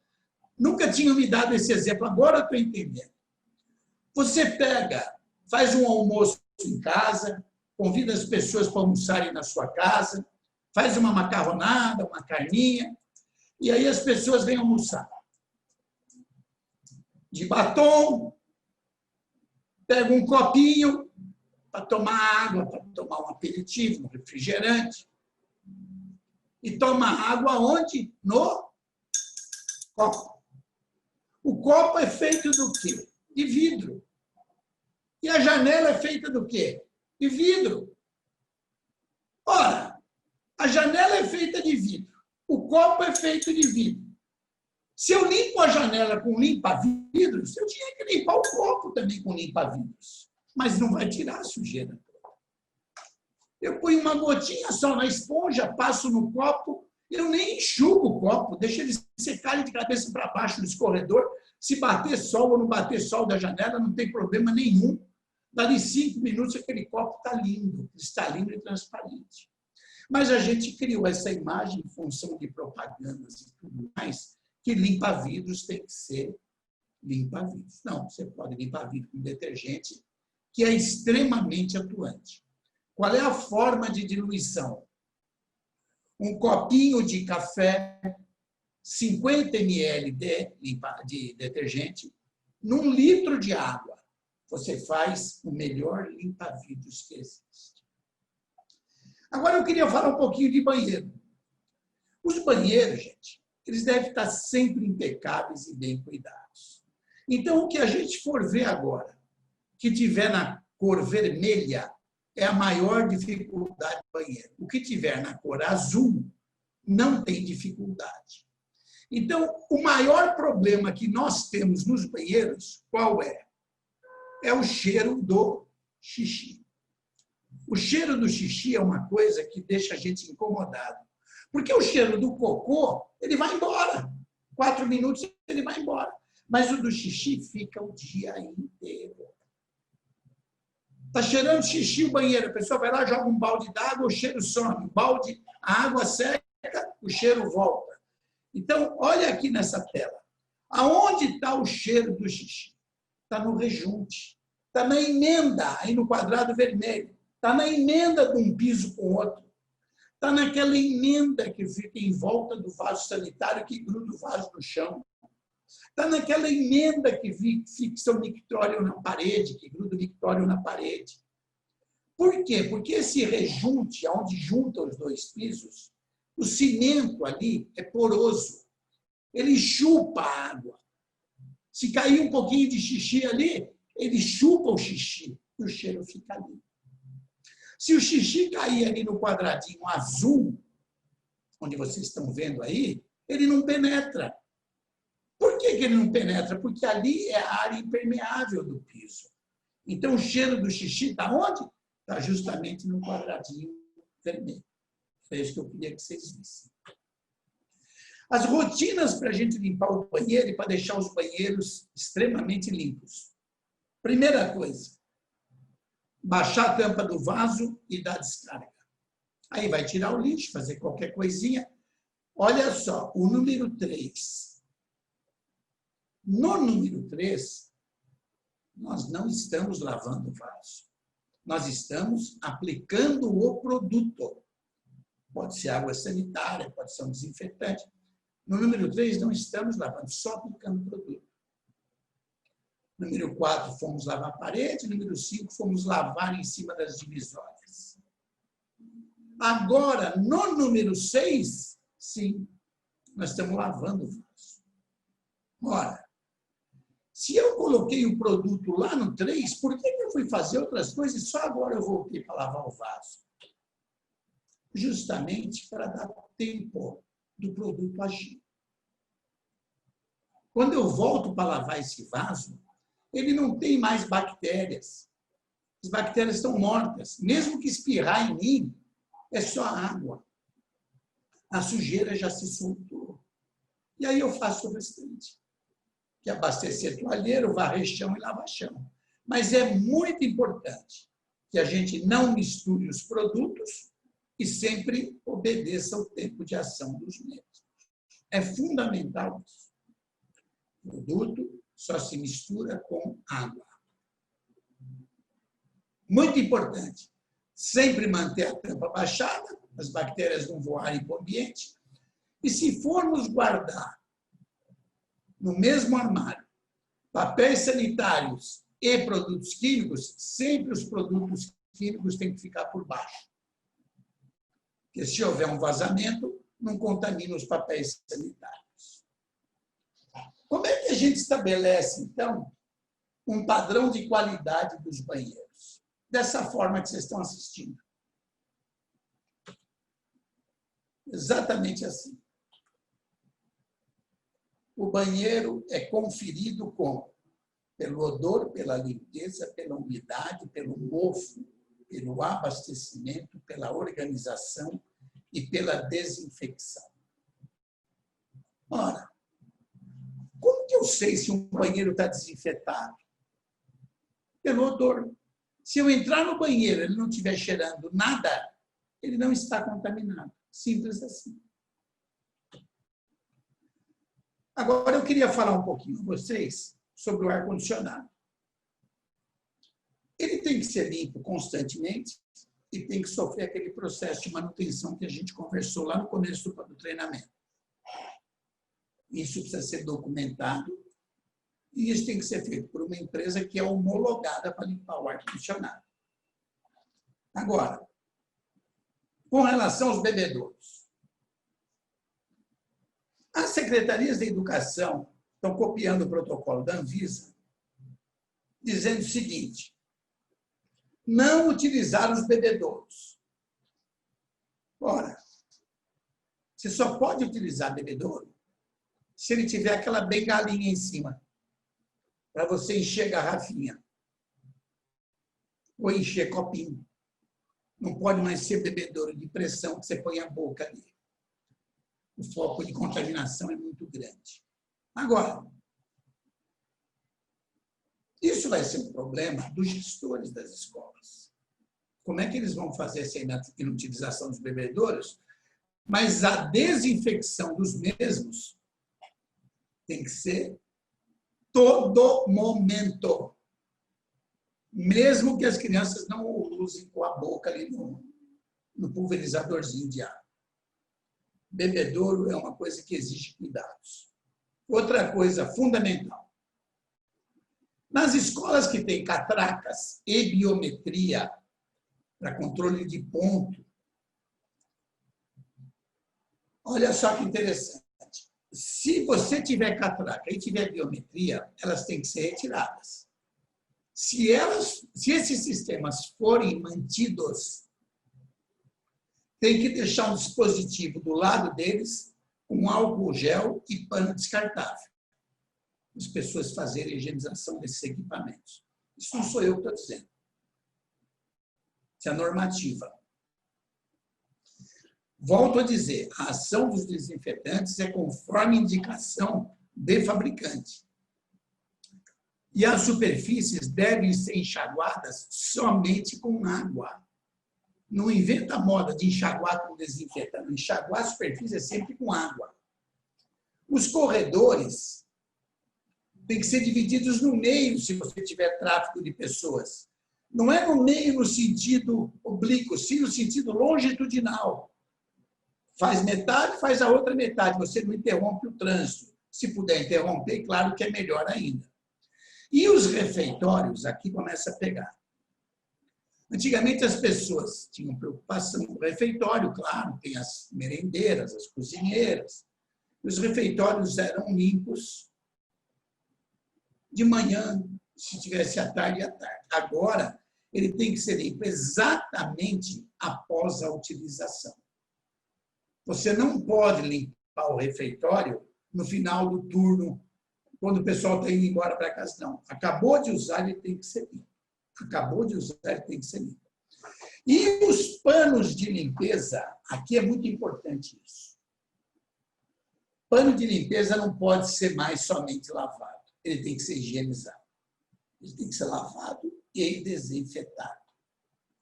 nunca tinham me dado esse exemplo, agora eu estou entendendo. Você pega, faz um almoço em casa, convida as pessoas para almoçarem na sua casa, faz uma macarronada, uma carninha, e aí as pessoas vêm almoçar. De batom, pega um copinho para tomar água, para tomar um aperitivo, um refrigerante, e toma água onde? No copo. O copo é feito do quê? De vidro. E a janela é feita do quê? De vidro. Ora, a janela é feita de vidro. O copo é feito de vidro. Se eu limpo a janela com limpa-vidros, eu tinha que limpar o copo também com limpa-vidros. Mas não vai tirar a sujeira toda. Eu ponho uma gotinha só na esponja, passo no copo, eu nem enxugo o copo, deixo ele secar de cabeça para baixo no escorredor. Se bater sol ou não bater sol da janela, não tem problema nenhum. Dali 5 minutos, aquele copo está lindo, cristalino e transparente. Mas a gente criou essa imagem em função de propagandas e tudo mais, que limpa-vidros tem que ser limpa-vidros. Não, você pode limpar vidro com detergente, que é extremamente atuante. Qual é a forma de diluição? Um copinho de café, 50 ml de detergente, num litro de água. Você faz o melhor limpa-vidros que existe. Agora eu queria falar um pouquinho de banheiro. Os banheiros, gente, eles devem estar sempre impecáveis e bem cuidados. Então, o que a gente for ver agora, que tiver na cor vermelha, é a maior dificuldade do banheiro. O que tiver na cor azul, não tem dificuldade. Então, o maior problema que nós temos nos banheiros, qual é? É o cheiro do xixi. O cheiro do xixi é uma coisa que deixa a gente incomodado. Porque o cheiro do cocô, ele vai embora. 4 minutos, ele vai embora. Mas o do xixi fica o dia inteiro. Está cheirando xixi o banheiro, a pessoa vai lá, joga um balde d'água, o cheiro some. O balde, a água seca, o cheiro volta. Então, olha aqui nessa tela. Aonde está o cheiro do xixi? Está no rejunte. Está na emenda, aí no quadrado vermelho. Está na emenda de um piso com o outro. Está naquela emenda que fica em volta do vaso sanitário, que gruda o vaso no chão. Está naquela emenda que fixa o mictório na parede, que gruda o mictório na parede. Por quê? Porque esse rejunte, onde junta os dois pisos, o cimento ali é poroso. Ele chupa a água. Se cair um pouquinho de xixi ali, ele chupa o xixi e o cheiro fica ali. Se o xixi cair ali no quadradinho azul, onde vocês estão vendo aí, ele não penetra. Por que ele não penetra? Porque ali é a área impermeável do piso. Então, o cheiro do xixi está onde? Está justamente no quadradinho vermelho. É isso que eu queria que vocês vissem. As rotinas para a gente limpar o banheiro e para deixar os banheiros extremamente limpos. Primeira coisa, baixar a tampa do vaso e dar descarga. Aí vai tirar o lixo, fazer qualquer coisinha. Olha só, o número 3. No número 3, nós não estamos lavando o vaso. Nós estamos aplicando o produto. Pode ser água sanitária, pode ser um desinfetante. No número 3, não estamos lavando, só aplicando o produto. Número 4, fomos lavar a parede. Número 5, fomos lavar em cima das divisórias. Agora, no número 6, sim, nós estamos lavando o vaso. Ora, se eu coloquei o produto lá no 3, por que eu fui fazer outras coisas e só agora eu voltei para lavar o vaso? Justamente para dar tempo do produto agir. Quando eu volto para lavar esse vaso, ele não tem mais bactérias. As bactérias estão mortas. Mesmo que espirrar em mim, é só água. A sujeira já se soltou. E aí eu faço o restante, que é abastecer toalheiro, varrer chão e lavar chão. Mas é muito importante que a gente não misture os produtos e sempre obedeça o tempo de ação dos mesmos. É fundamental isso. O produto só se mistura com água. Muito importante, sempre manter a tampa baixada, as bactérias não voarem para o ambiente. E se formos guardar no mesmo armário papéis sanitários e produtos químicos, sempre os produtos químicos têm que ficar por baixo. Porque se houver um vazamento, não contamina os papéis sanitários. Como é que a gente estabelece, então, um padrão de qualidade dos banheiros? Dessa forma que vocês estão assistindo. Exatamente assim. O banheiro é conferido pelo odor, pela limpeza, pela umidade, pelo mofo, pelo abastecimento, pela organização e pela desinfecção. Ora, como que eu sei se um banheiro está desinfetado? Pelo odor. Se eu entrar no banheiro e ele não estiver cheirando nada, ele não está contaminado. Simples assim. Agora, eu queria falar um pouquinho com vocês sobre o ar-condicionado. Ele tem que ser limpo constantemente e tem que sofrer aquele processo de manutenção que a gente conversou lá no começo do treinamento. Isso precisa ser documentado e isso tem que ser feito por uma empresa que é homologada para limpar o ar-condicionado. Agora, com relação aos bebedouros. As secretarias de educação estão copiando o protocolo da Anvisa, dizendo o seguinte: não utilizar os bebedouros. Ora, você só pode utilizar bebedouro se ele tiver aquela bengalinha em cima, para você encher garrafinha ou encher copinho. Não pode mais ser bebedouro de pressão que você põe a boca ali. O foco de contaminação é muito grande. Agora, isso vai ser um problema dos gestores das escolas. Como é que eles vão fazer essa inutilização dos bebedouros? Mas a desinfecção dos mesmos tem que ser todo momento. Mesmo que as crianças não o usem com a boca ali no pulverizadorzinho de água. Bebedouro é uma coisa que exige cuidados. Outra coisa fundamental. Nas escolas que têm catracas e biometria para controle de ponto, olha só que interessante. Se você tiver catraca e tiver biometria, elas têm que ser retiradas. Se esses sistemas forem mantidos, tem que deixar um dispositivo do lado deles com álcool gel e pano descartável. As pessoas fazerem a higienização desses equipamentos. Isso não sou eu que estou dizendo. Isso é normativa. Volto a dizer, a ação dos desinfetantes é conforme indicação de fabricante. E as superfícies devem ser enxaguadas somente com água. Não inventa a moda de enxaguar com desinfetante. Enxaguar a superfície é sempre com água. Os corredores têm que ser divididos no meio, se você tiver tráfego de pessoas. Não é no meio no sentido oblíquo, sim no sentido longitudinal. Faz metade, faz a outra metade. Você não interrompe o trânsito. Se puder interromper, claro que é melhor ainda. E os refeitórios, aqui começa a pegar. Antigamente as pessoas tinham preocupação com o refeitório, claro, tem as merendeiras, as cozinheiras. Os refeitórios eram limpos de manhã, se tivesse à tarde, à tarde. Agora, ele tem que ser limpo exatamente após a utilização. Você não pode limpar limpar o refeitório no final do turno, quando o pessoal está indo embora para casa. Não. Acabou de usar, ele tem que ser limpo. Acabou de usar, ele tem que ser limpo. E os panos de limpeza, aqui é muito importante isso. Pano de limpeza não pode ser mais somente lavado. Ele tem que ser higienizado. Ele tem que ser lavado e desinfetado.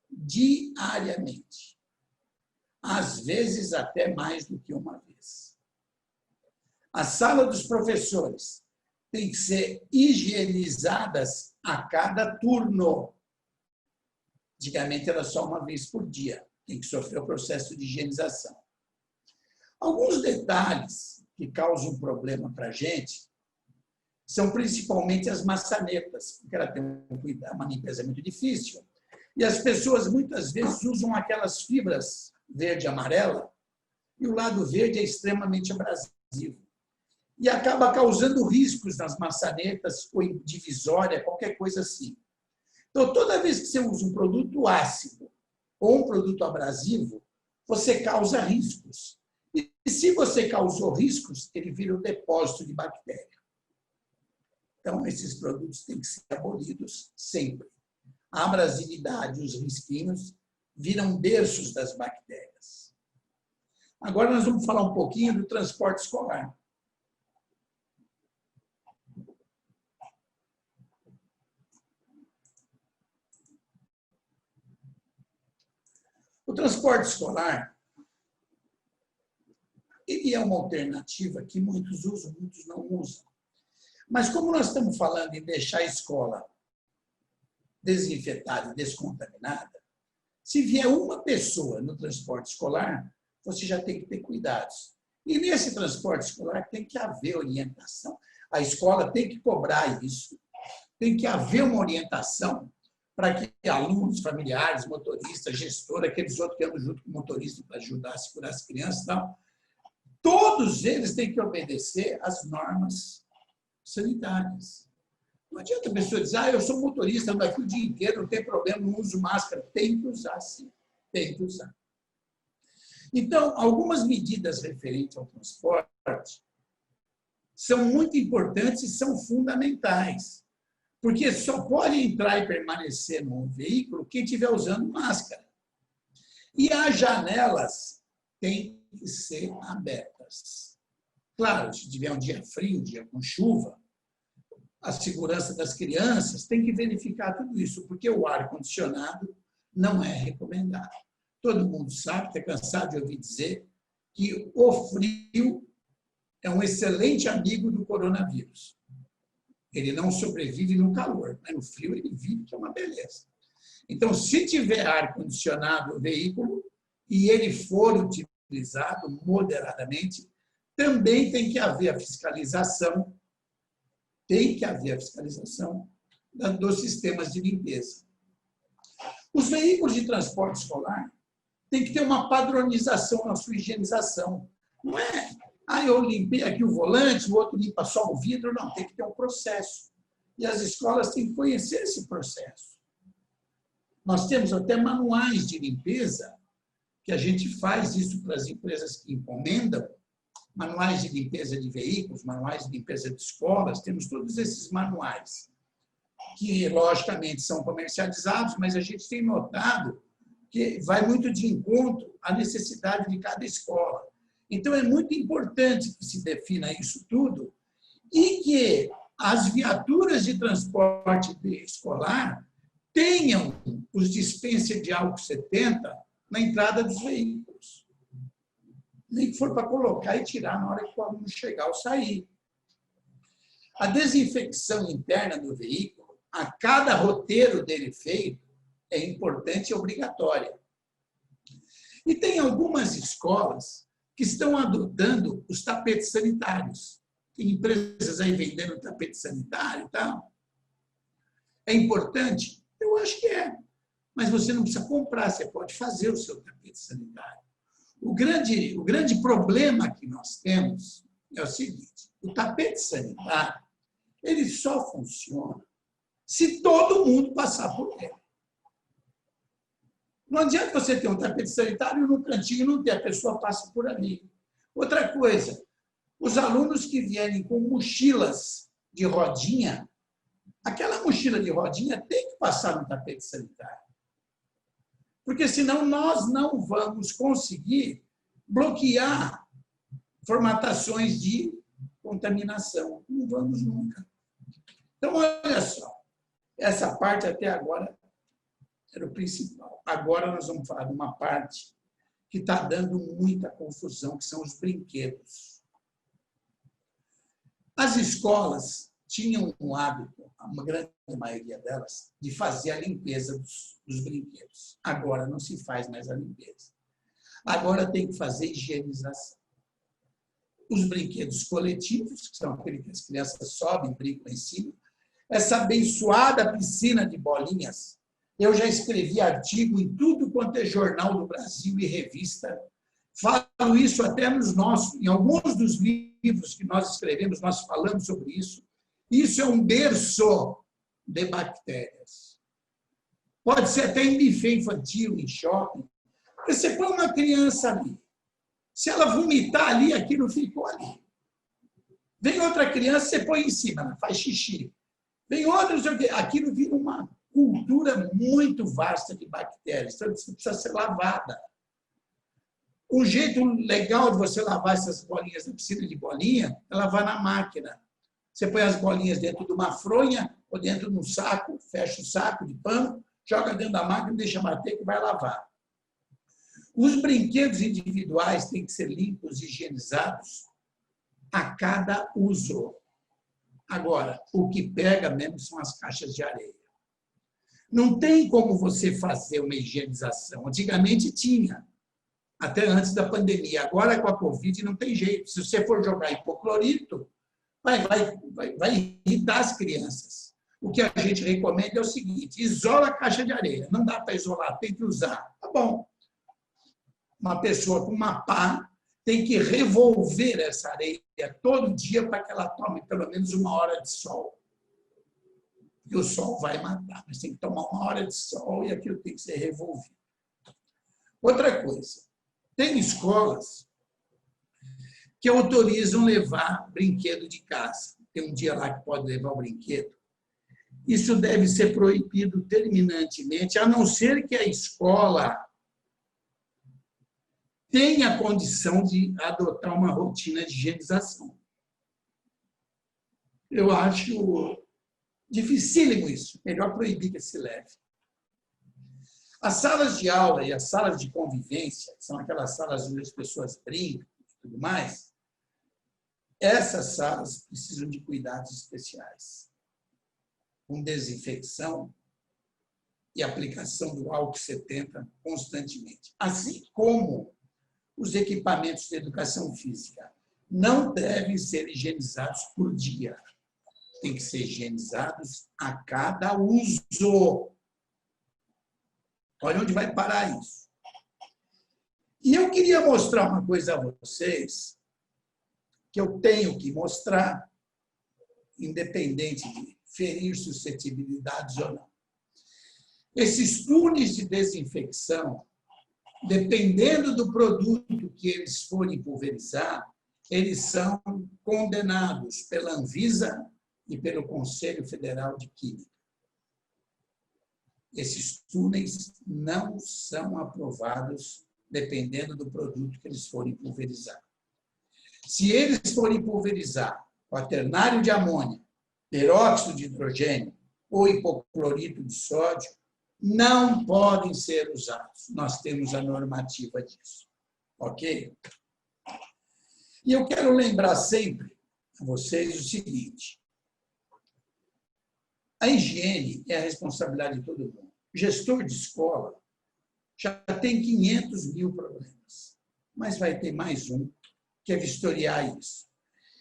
Diariamente. Às vezes, até mais do que uma vez. A sala dos professores tem que ser higienizadas a cada turno. Antigamente era só uma vez por dia. Tem que sofrer o processo de higienização. Alguns detalhes que causam problema para a gente são principalmente as maçanetas, porque ela tem uma limpeza muito difícil. E as pessoas muitas vezes usam aquelas fibras verde e amarela, e o lado verde é extremamente abrasivo. E acaba causando riscos nas maçanetas ou em divisória, qualquer coisa assim. Então, toda vez que você usa um produto ácido ou um produto abrasivo, você causa riscos. E se você causou riscos, ele vira um depósito de bactéria. Então, esses produtos têm que ser abolidos sempre. A abrasividade e os risquinhos viram berços das bactérias. Agora nós vamos falar um pouquinho do transporte escolar. O transporte escolar, ele é uma alternativa que muitos usam, muitos não usam. Mas como nós estamos falando em deixar a escola desinfetada e descontaminada, se vier uma pessoa no transporte escolar, você já tem que ter cuidados. E nesse transporte escolar tem que haver orientação. A escola tem que cobrar isso. Tem que haver uma orientação para que alunos, familiares, motoristas, gestor, aqueles outros que andam junto com o motorista para ajudar a segurar as crianças, tal, todos eles têm que obedecer às normas sanitárias. Não adianta a pessoa dizer, eu sou motorista, ando aqui o dia inteiro, não tem problema, não uso máscara. Tem que usar, sim. Tem que usar. Então, algumas medidas referentes ao transporte são muito importantes e são fundamentais. Porque só pode entrar e permanecer no veículo quem estiver usando máscara. E as janelas têm que ser abertas. Claro, se tiver um dia frio, um dia com chuva, a segurança das crianças tem que verificar tudo isso, porque o ar-condicionado não é recomendado. Todo mundo sabe, está cansado de ouvir dizer, que o frio é um excelente amigo do coronavírus. Ele não sobrevive no calor, mas no frio ele vive, que é uma beleza. Então, se tiver ar-condicionado no veículo e ele for utilizado moderadamente, também tem que haver a fiscalização dos sistemas de limpeza. Os veículos de transporte escolar têm que ter uma padronização na sua higienização. Não é, eu limpei aqui o volante, o outro limpa só o vidro. Não, tem que ter um processo. E as escolas têm que conhecer esse processo. Nós temos até manuais de limpeza, que a gente faz isso para as empresas que encomendam, manuais de limpeza de veículos, manuais de limpeza de escolas, temos todos esses manuais, que, logicamente, são comercializados, mas a gente tem notado que vai muito de encontro à necessidade de cada escola. Então, é muito importante que se defina isso tudo e que as viaturas de transporte escolar tenham os dispensers de álcool 70 na entrada dos veículos. Nem que for para colocar e tirar na hora que o aluno chegar ou sair. A desinfecção interna do veículo, a cada roteiro dele feito, é importante e obrigatória. E tem algumas escolas que estão adotando os tapetes sanitários. Tem empresas aí vendendo tapete sanitário e tal. É importante? Eu acho que é. Mas você não precisa comprar, você pode fazer o seu tapete sanitário. O grande problema que nós temos é o seguinte: o tapete sanitário ele só funciona se todo mundo passar por ele. Não adianta você ter um tapete sanitário no cantinho e não ter, a pessoa passa por ali. Outra coisa, Os alunos que vierem com mochilas de rodinha, aquela mochila de rodinha tem que passar no tapete sanitário. Porque senão nós não vamos conseguir bloquear formatações de contaminação. Não vamos nunca. Então, olha só, essa parte até agora era o principal. Agora nós vamos falar de uma parte que está dando muita confusão, que são os brinquedos. As escolas tinham um hábito, a grande maioria delas, de fazer a limpeza dos brinquedos. Agora não se faz mais a limpeza. Agora tem que fazer higienização. Os brinquedos coletivos, que são aqueles que as crianças sobem, brincam em cima, essa abençoada piscina de bolinhas. Eu já escrevi artigo em tudo quanto é jornal do Brasil e revista. Falo isso até em alguns dos livros que nós escrevemos, nós falamos sobre isso. Isso é um berço de bactérias. Pode ser até em buffet infantil, em shopping. Você põe uma criança ali. Se ela vomitar ali, aquilo ficou ali. Vem outra criança, você põe em cima, ela faz xixi. Vem outra, não sei o quê. Aquilo vira uma cultura muito vasta de bactérias. Então, isso precisa ser lavada. Um jeito legal de você lavar essas bolinhas da piscina de bolinha é lavar na máquina. Você põe as bolinhas dentro de uma fronha ou dentro de um saco, fecha o saco de pano, joga dentro da máquina, deixa bater que vai lavar. Os brinquedos individuais têm que ser limpos e higienizados a cada uso. Agora, o que pega mesmo são as caixas de areia. Não tem como você fazer uma higienização. Antigamente tinha, até antes da pandemia. Agora, com a Covid, não tem jeito. Se você for jogar hipoclorito, vai irritar as crianças. O que a gente recomenda é o seguinte: isola a caixa de areia. Não dá para isolar, tem que usar. Tá bom. Uma pessoa com uma pá tem que revolver essa areia todo dia para que ela tome pelo menos 1 hora de sol. E o sol vai matar, mas tem que tomar 1 hora de sol e aquilo tem que ser revolvido. Outra coisa, tem escolas que autorizam levar brinquedo de casa. Tem um dia lá que pode levar o brinquedo. Isso deve ser proibido terminantemente, a não ser que a escola tenha condição de adotar uma rotina de higienização. Eu acho dificílimo isso. Melhor proibir que se leve. As salas de aula e as salas de convivência, que são aquelas salas onde as pessoas brincam e tudo mais, essas salas precisam de cuidados especiais, com desinfecção e aplicação do álcool 70 constantemente. Assim como os equipamentos de educação física não devem ser higienizados por dia. Tem que ser higienizados a cada uso. Olha onde vai parar isso. E eu queria mostrar uma coisa a vocês, que eu tenho que mostrar, independente de ferir suscetibilidades ou não. Esses túneis de desinfecção, dependendo do produto que eles forem pulverizar, eles são condenados pela Anvisa e pelo Conselho Federal de Química. Esses túneis não são aprovados dependendo do produto que eles forem pulverizar. Se eles forem pulverizar quaternário de amônia, peróxido de hidrogênio ou hipoclorito de sódio, não podem ser usados. Nós temos a normativa disso. Ok? E eu quero lembrar sempre a vocês o seguinte: a higiene é a responsabilidade de todo mundo. O gestor de escola já tem 500 mil problemas, mas vai ter mais um, que é vistoriar isso.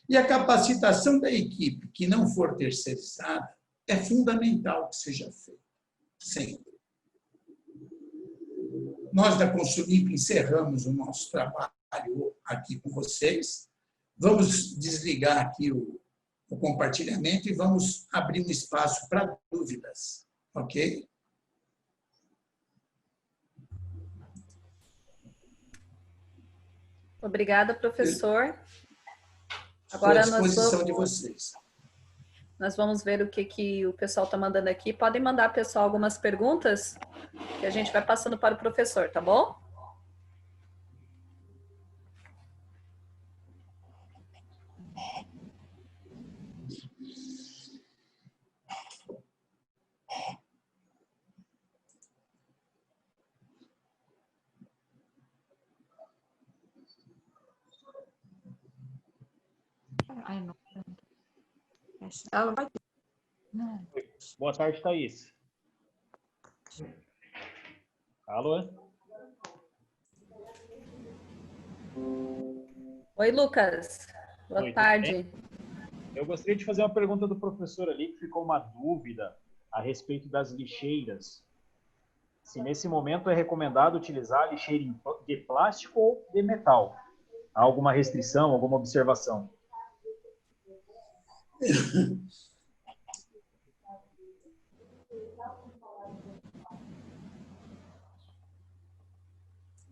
E a capacitação da equipe que não for terceirizada é fundamental que seja feita, sempre. Nós da Consulimp encerramos o nosso trabalho aqui com vocês. Vamos desligar aqui o compartilhamento e vamos abrir um espaço para dúvidas, ok? Obrigada, professor. Estou à Agora disposição de vocês. nós vamos ver o que o pessoal está mandando aqui. Podem mandar, pessoal, algumas perguntas que a gente vai passando para o professor, tá bom? Ai, não. Ela não vai. Não. Boa tarde, Thaís. Alô? Oi, Lucas. Boa Oi, tudo tarde. Eu gostaria de fazer uma pergunta do professor ali, que ficou uma dúvida a respeito das lixeiras. Se nesse momento é recomendado utilizar lixeira de plástico ou de metal? Há alguma restrição, alguma observação?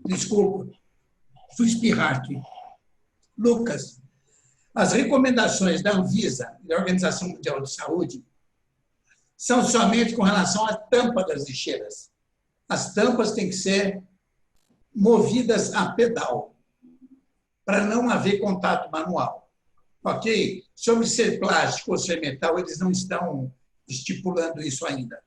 Desculpa, fui espirrar aqui. Lucas, as recomendações da Anvisa, da Organização Mundial de Saúde, são somente com relação à tampa das lixeiras. As tampas têm que ser movidas a pedal, para não haver contato manual. Ok? Sobre ser plástico ou ser metal, eles não estão estipulando isso ainda.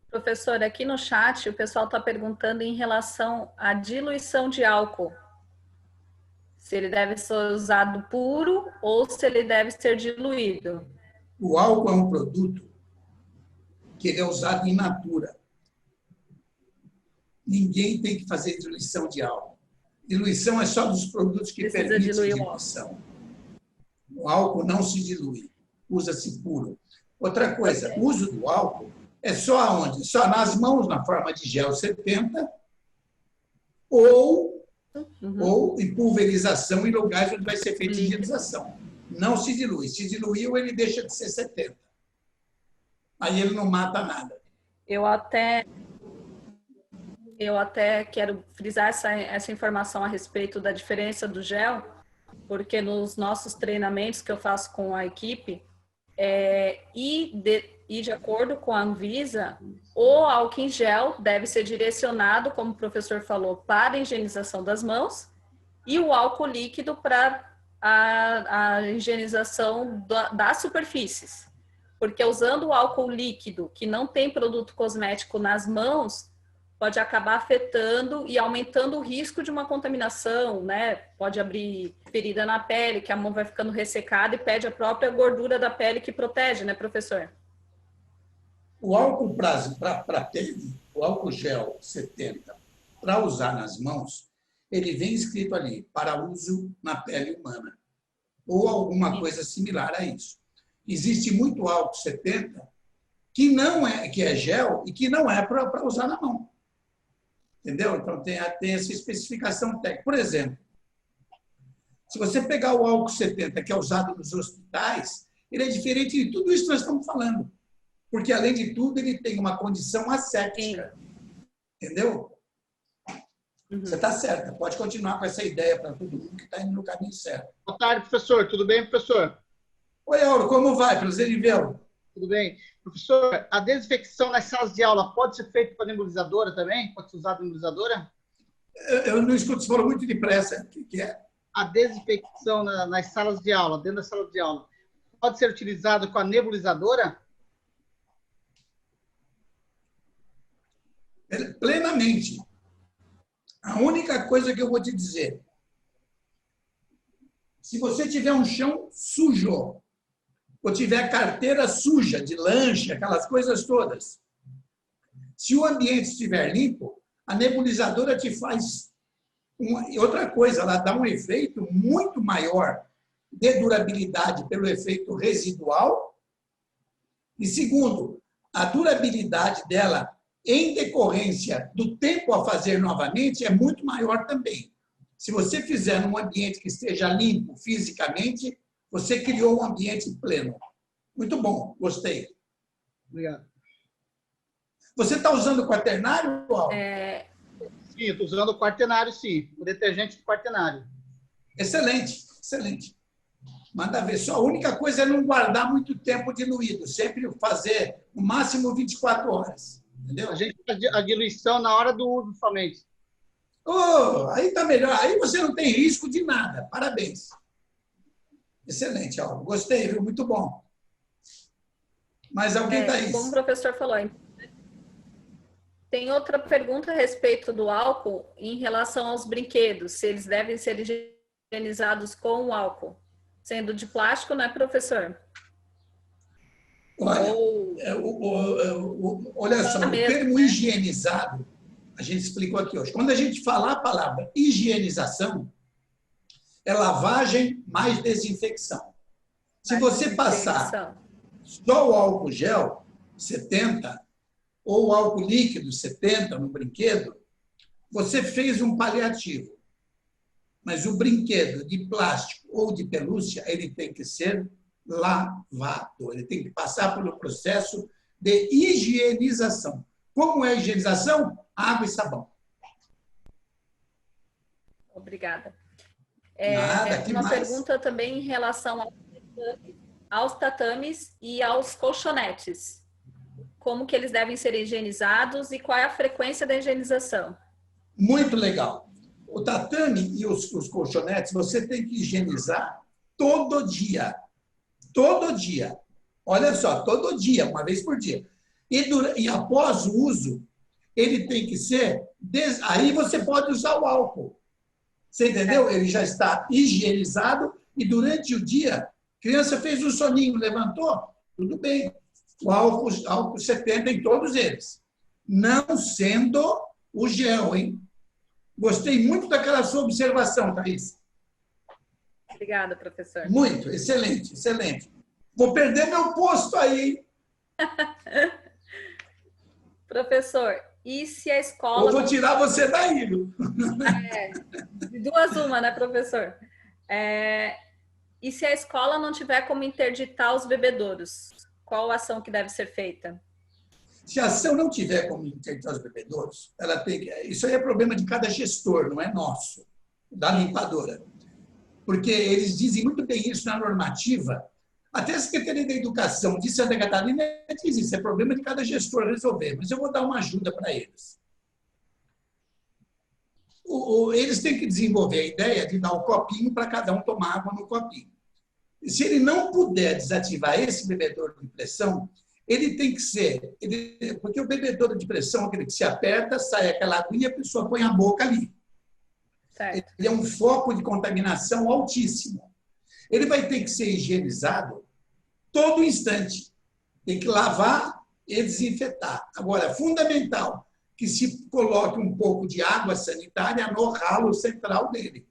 Professor, aqui no chat o pessoal está perguntando em relação à diluição de álcool. Se ele deve ser usado puro ou se ele deve ser diluído. O álcool é um produto que ele é usado in natura. Ninguém tem que fazer diluição de álcool. Diluição é só dos produtos que permitem diluição. O álcool não se dilui, usa-se puro. Outra coisa, o uso do álcool é só aonde? Só nas mãos, na forma de gel 70, ou em pulverização em lugares onde vai ser feita higienização. Não se dilui. Se diluiu, ele deixa de ser 70. Aí ele não mata nada. Eu até quero frisar essa informação a respeito da diferença do gel, porque nos nossos treinamentos que eu faço com a equipe, e de acordo com a Anvisa, o álcool em gel deve ser direcionado, como o professor falou, para a higienização das mãos, e o álcool líquido para a higienização das superfícies. Porque usando o álcool líquido, que não tem produto cosmético nas mãos, pode acabar afetando e aumentando o risco de uma contaminação, né? Pode abrir ferida na pele, que a mão vai ficando ressecada e perde a própria gordura da pele que protege, né, professor? O álcool para pele, o álcool gel 70, para usar nas mãos, ele vem escrito ali, para uso na pele humana, ou alguma coisa similar a isso. Existe muito álcool 70 que é gel e que não é para usar na mão. Entendeu? Então, tem essa especificação técnica. Por exemplo, se você pegar o álcool 70, que é usado nos hospitais, ele é diferente de tudo isso que nós estamos falando. Porque, além de tudo, ele tem uma condição asséptica. Entendeu? Você está certa. Pode continuar com essa ideia para todo mundo que está indo no caminho certo. Boa tarde, professor. Tudo bem, professor? Oi, Auro. Como vai? Prazer em vê-lo. Tudo bem. Professor, a desinfecção nas salas de aula pode ser feita com a nebulizadora também? Pode ser usada a nebulizadora? Eu não escuto, você falou muito depressa. O que é? A desinfecção nas salas de aula, dentro da sala de aula, pode ser utilizada com a nebulizadora? Plenamente. A única coisa que eu vou te dizer, se você tiver um chão sujo, ou tiver carteira suja de lanche, aquelas coisas todas, se o ambiente estiver limpo, a nebulizadora te faz outra coisa, ela dá um efeito muito maior de durabilidade pelo efeito residual. E segundo, a durabilidade dela em decorrência do tempo a fazer novamente é muito maior também. Se você fizer num ambiente que esteja limpo fisicamente, você criou um ambiente pleno. Muito bom, gostei. Obrigado. Você está usando o quaternário, Paulo? Sim, estou usando o quaternário, sim. O detergente do quaternário. Excelente, excelente. Manda ver. Só a única coisa é não guardar muito tempo diluído. Sempre fazer no máximo 24 horas. Entendeu? A gente faz a diluição na hora do uso somente. Oh, aí tá melhor. Aí você não tem risco de nada. Parabéns. Excelente, ó. Gostei, viu? Muito bom. Mas alguém tá aí? Como o professor falou, tem outra pergunta a respeito do álcool em relação aos brinquedos, se eles devem ser higienizados com o álcool, sendo de plástico, né, professor? Olha, olha só, o termo higienizado, a gente explicou aqui hoje. Quando a gente falar a palavra higienização, é lavagem mais desinfecção. Se você passar só o álcool gel, 70, ou o álcool líquido, 70, no brinquedo, você fez um paliativo. Mas o brinquedo de plástico ou de pelúcia, ele tem que ser lavado. Ele tem que passar pelo processo de higienização. Como é a higienização? Água e sabão. Obrigada. Nada, que uma mais? pergunta também em relação aos tatames e aos colchonetes. Como que eles devem ser higienizados e qual é a frequência da higienização? Muito legal. O tatame e os colchonetes, você tem que higienizar todo dia. Todo dia. Olha só, todo dia, uma vez por dia. E após o uso, ele tem que ser... Aí você pode usar o álcool. Você entendeu? Ele já está higienizado e durante o dia, a criança fez um soninho, levantou, tudo bem. O álcool 70 em todos eles. Não sendo o gel, hein? Gostei muito daquela sua observação, Thaís. Obrigada, professor. Muito, excelente, excelente. Vou perder meu posto aí. Professor, e se a escola... Ou vou tirar você daí, viu? De duas uma, né, professor? E se a escola não tiver como interditar os bebedouros? Qual a ação que deve ser feita? Se a ação não tiver como interditar os bebedouros, ela tem que... Isso aí é problema de cada gestor, não é nosso, da limpadora. Porque eles dizem muito bem isso na normativa. Até a Secretaria da Educação de Santa Catarina diz isso, é problema de cada gestor resolver. Mas eu vou dar uma ajuda para eles. Eles têm que desenvolver a ideia de dar um copinho para cada um tomar água no copinho. E se ele não puder desativar esse bebedouro de pressão, ele tem que ser... porque o bebedouro de pressão, aquele que se aperta, sai aquela aguinha e a pessoa põe a boca ali. Certo. Ele é um foco de contaminação altíssimo. Ele vai ter que ser higienizado todo instante. Tem que lavar e desinfetar. Agora, é fundamental que se coloque um pouco de água sanitária no ralo central dele.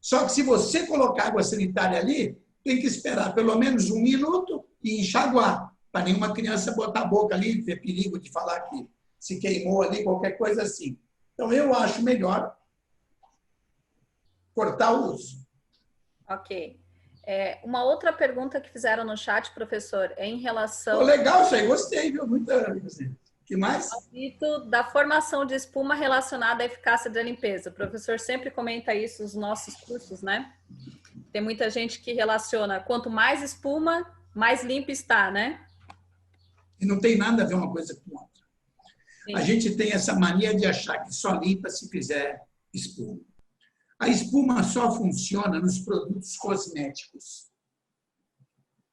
Só que se você colocar água sanitária ali, tem que esperar pelo menos 1 minuto e enxaguar, para nenhuma criança botar a boca ali, ter perigo de falar que se queimou ali, qualquer coisa assim. Então, eu acho melhor cortar o uso. Ok. Uma outra pergunta que fizeram no chat, professor, é em relação... Legal isso aí, gostei, viu? Muita... que mais? Ao mito da formação de espuma relacionada à eficácia da limpeza. O professor sempre comenta isso nos nossos cursos, né? Tem muita gente que relaciona, quanto mais espuma, mais limpo está, né? E não tem nada a ver uma coisa com outra. Sim. A gente tem essa mania de achar que só limpa se fizer espuma. A espuma só funciona nos produtos cosméticos.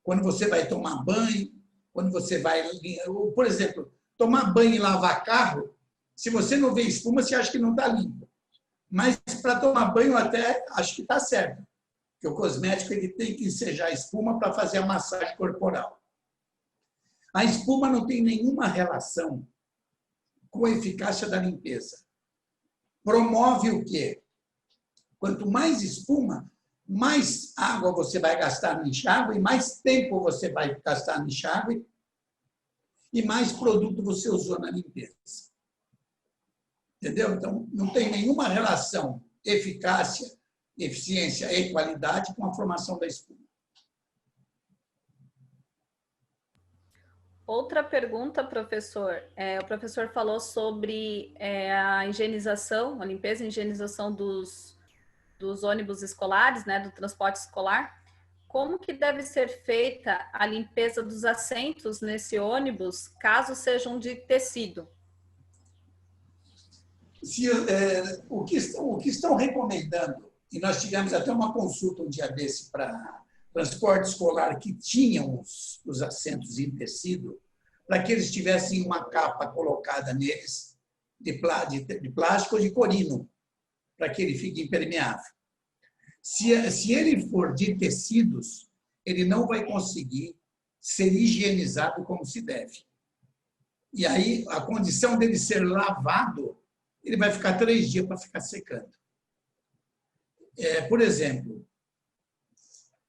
Quando você vai tomar banho, quando você vai... Por exemplo, tomar banho e lavar carro, se você não vê espuma, você acha que não está limpo. Mas para tomar banho até acho que está certo. Porque o cosmético ele tem que ensejar espuma para fazer a massagem corporal. A espuma não tem nenhuma relação com a eficácia da limpeza. Promove o quê? Quanto mais espuma, mais água você vai gastar no enxágue, mais tempo você vai gastar no enxágue e mais produto você usou na limpeza. Entendeu? Então, não tem nenhuma relação eficácia, eficiência e qualidade com a formação da espuma. Outra pergunta, professor. O professor falou sobre a higienização, a limpeza e higienização dos dos ônibus escolares, né, do transporte escolar, como que deve ser feita a limpeza dos assentos nesse ônibus, caso sejam de tecido? O que estão recomendando, e nós tivemos até uma consulta um dia desse para transporte escolar que tinham os assentos em tecido, para que eles tivessem uma capa colocada neles de plástico ou de corino, para que ele fique impermeável. Se ele for de tecidos, ele não vai conseguir ser higienizado como se deve. E aí, a condição dele ser lavado, ele vai ficar 3 dias para ficar secando. Por exemplo,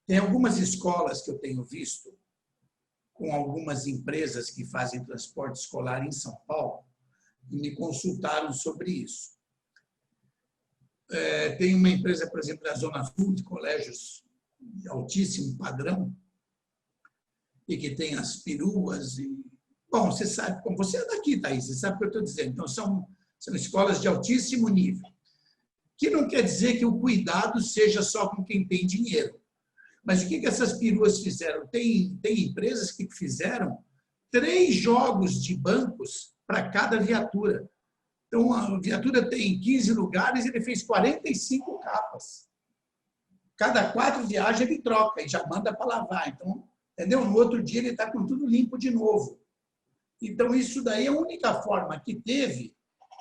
tem algumas escolas que eu tenho visto, com algumas empresas que fazem transporte escolar em São Paulo, e me consultaram sobre isso. Tem uma empresa, por exemplo, da Zona Sul, de colégios de altíssimo padrão, e que tem as peruas. Bom, você sabe, como você é daqui, Thaís, você sabe o que eu estou dizendo. Então, são escolas de altíssimo nível. Que não quer dizer que o cuidado seja só com quem tem dinheiro. Mas o que essas peruas fizeram? Tem empresas que fizeram 3 jogos de bancos para cada viatura. Então, a viatura tem 15 lugares, ele fez 45 capas. Cada 4 viagens ele troca e já manda para lavar. Então, entendeu? No outro dia ele está com tudo limpo de novo. Então, isso daí é a única forma que teve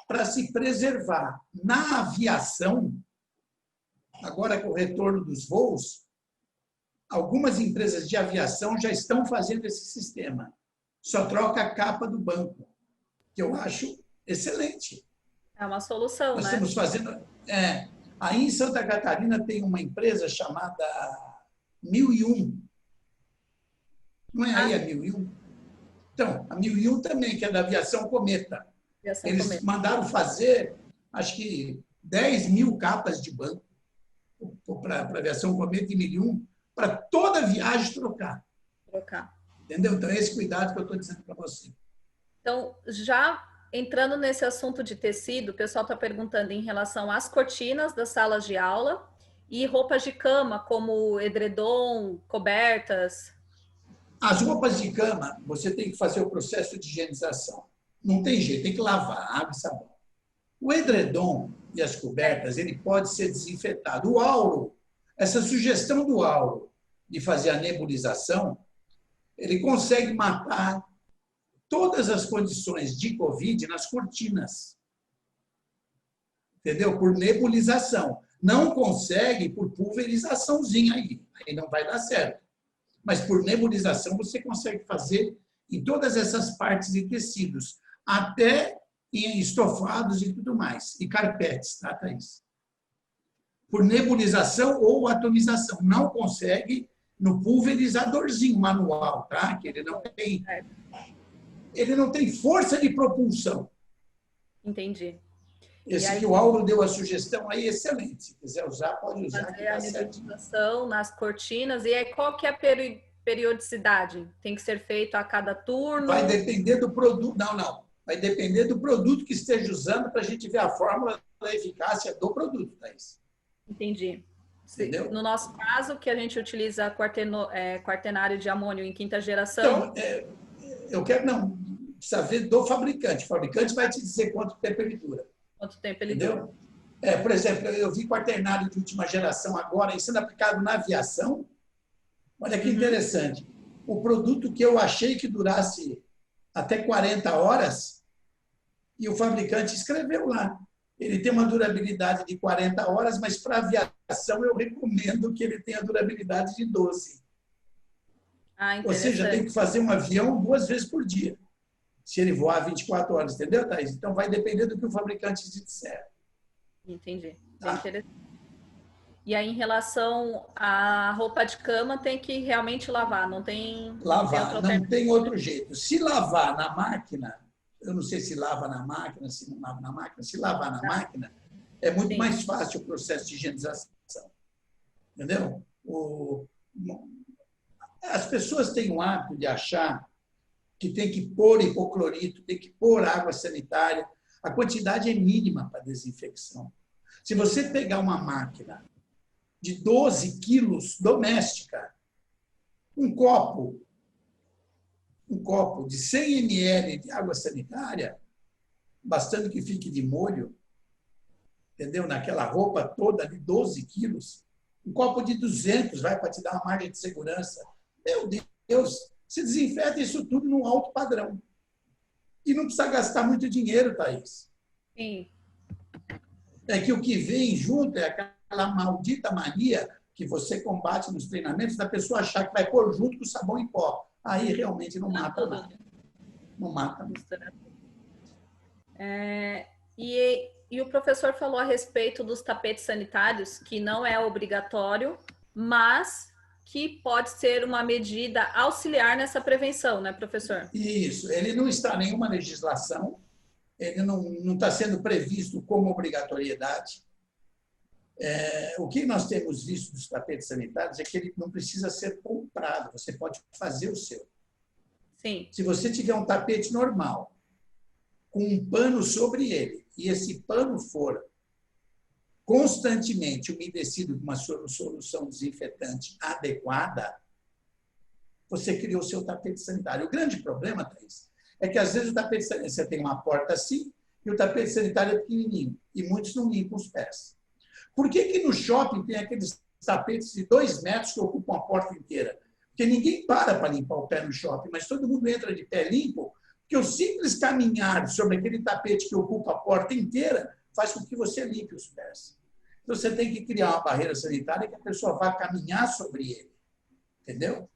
para se preservar. Na aviação, agora com o retorno dos voos, algumas empresas de aviação já estão fazendo esse sistema. Só troca a capa do banco, que eu acho excelente. É uma solução, Nós né? estamos fazendo... aí em Santa Catarina tem uma empresa chamada 1001. Não é aí a 1001? Então, a 1001 também, que é da aviação Cometa. Eles mandaram fazer, acho que 10 mil capas de banco para a aviação Cometa e 1001, para toda viagem trocar. Entendeu? Então, é esse cuidado que eu estou dizendo para você. Então, já entrando nesse assunto de tecido, o pessoal está perguntando em relação às cortinas das salas de aula e roupas de cama, como edredom, cobertas. As roupas de cama, você tem que fazer o processo de higienização. Não tem jeito, tem que lavar, água e sabão. O edredom e as cobertas, ele pode ser desinfetado. O auro, essa sugestão do auro de fazer a nebulização, ele consegue matar todas as condições de Covid nas cortinas. Entendeu? Por nebulização. Não consegue por pulverizaçãozinha aí. Aí não vai dar certo. Mas por nebulização você consegue fazer em todas essas partes de tecidos, até em estofados e tudo mais, e carpetes, tá, Thaís? Por nebulização ou atomização. Não consegue no pulverizadorzinho manual, tá? Que ele não tem força de propulsão. Entendi. Esse aí, que o Auro deu a sugestão aí, excelente. Se quiser usar, pode usar. Fazer a nebulização nas cortinas. E aí, qual que é a periodicidade? Tem que ser feito a cada turno? Vai depender do produto. Não. Vai depender do produto que esteja usando para a gente ver a fórmula da eficácia do produto, Thaís. Entendi. Entendeu? No nosso caso, que a gente utiliza quaternário de amônio em 5ª geração. Então, eu quero, não, precisa ver do fabricante. O fabricante vai te dizer quanto tempo ele dura. Quanto tempo ele dura. Por exemplo, eu vi quaternário de última geração agora sendo aplicado na aviação. Olha que interessante. O produto que eu achei que durasse até 40 horas, e o fabricante escreveu lá. Ele tem uma durabilidade de 40 horas, mas para aviação eu recomendo que ele tenha durabilidade de 12. Ou seja, tem que fazer um avião 2 vezes por dia, se ele voar 24 horas, entendeu, Thaís? Então vai depender do que o fabricante te disser. Entendi. Bem interessante. E aí, em relação à roupa de cama, tem que realmente lavar, não tem... Lavar, não tem outro jeito. Se lavar na máquina, eu não sei se lava na máquina, se não lava na máquina, se lavar na máquina, é muito mais fácil o processo de higienização. Entendeu? As pessoas têm o hábito de achar que tem que pôr hipoclorito, tem que pôr água sanitária. A quantidade é mínima para desinfecção. Se você pegar uma máquina de 12 quilos doméstica. Um copo de 100 ml de água sanitária, bastando que fique de molho, entendeu? Naquela roupa toda de 12 quilos. Um copo de 200 vai para te dar uma margem de segurança. Meu Deus, se desinfeta isso tudo num alto padrão. E não precisa gastar muito dinheiro, Thaís. Sim. É que o que vem junto é aquela maldita mania que você combate nos treinamentos da pessoa achar que vai pôr junto com o sabão em pó. Aí realmente não mata nada. Não mata. E o professor falou a respeito dos tapetes sanitários, que não é obrigatório, mas que pode ser uma medida auxiliar nessa prevenção, né, professor? Isso. Ele não está em nenhuma legislação, ele não está sendo previsto como obrigatoriedade. O que nós temos visto dos tapetes sanitários é que ele não precisa ser comprado, você pode fazer o seu. Sim. Se você tiver um tapete normal, com um pano sobre ele, e esse pano for constantemente umedecido com uma solução desinfetante adequada, você criou o seu tapete sanitário. O grande problema, Thaís, é que às vezes o tapete sanitário, você tem uma porta assim, e o tapete sanitário é pequenininho, e muitos não limpam os pés. Por que no shopping tem aqueles tapetes de 2 metros que ocupam a porta inteira? Porque ninguém para limpar o pé no shopping, mas todo mundo entra de pé limpo, porque o simples caminhar sobre aquele tapete que ocupa a porta inteira faz com que você limpe os pés. Então, você tem que criar uma barreira sanitária que a pessoa vá caminhar sobre ele. Entendeu?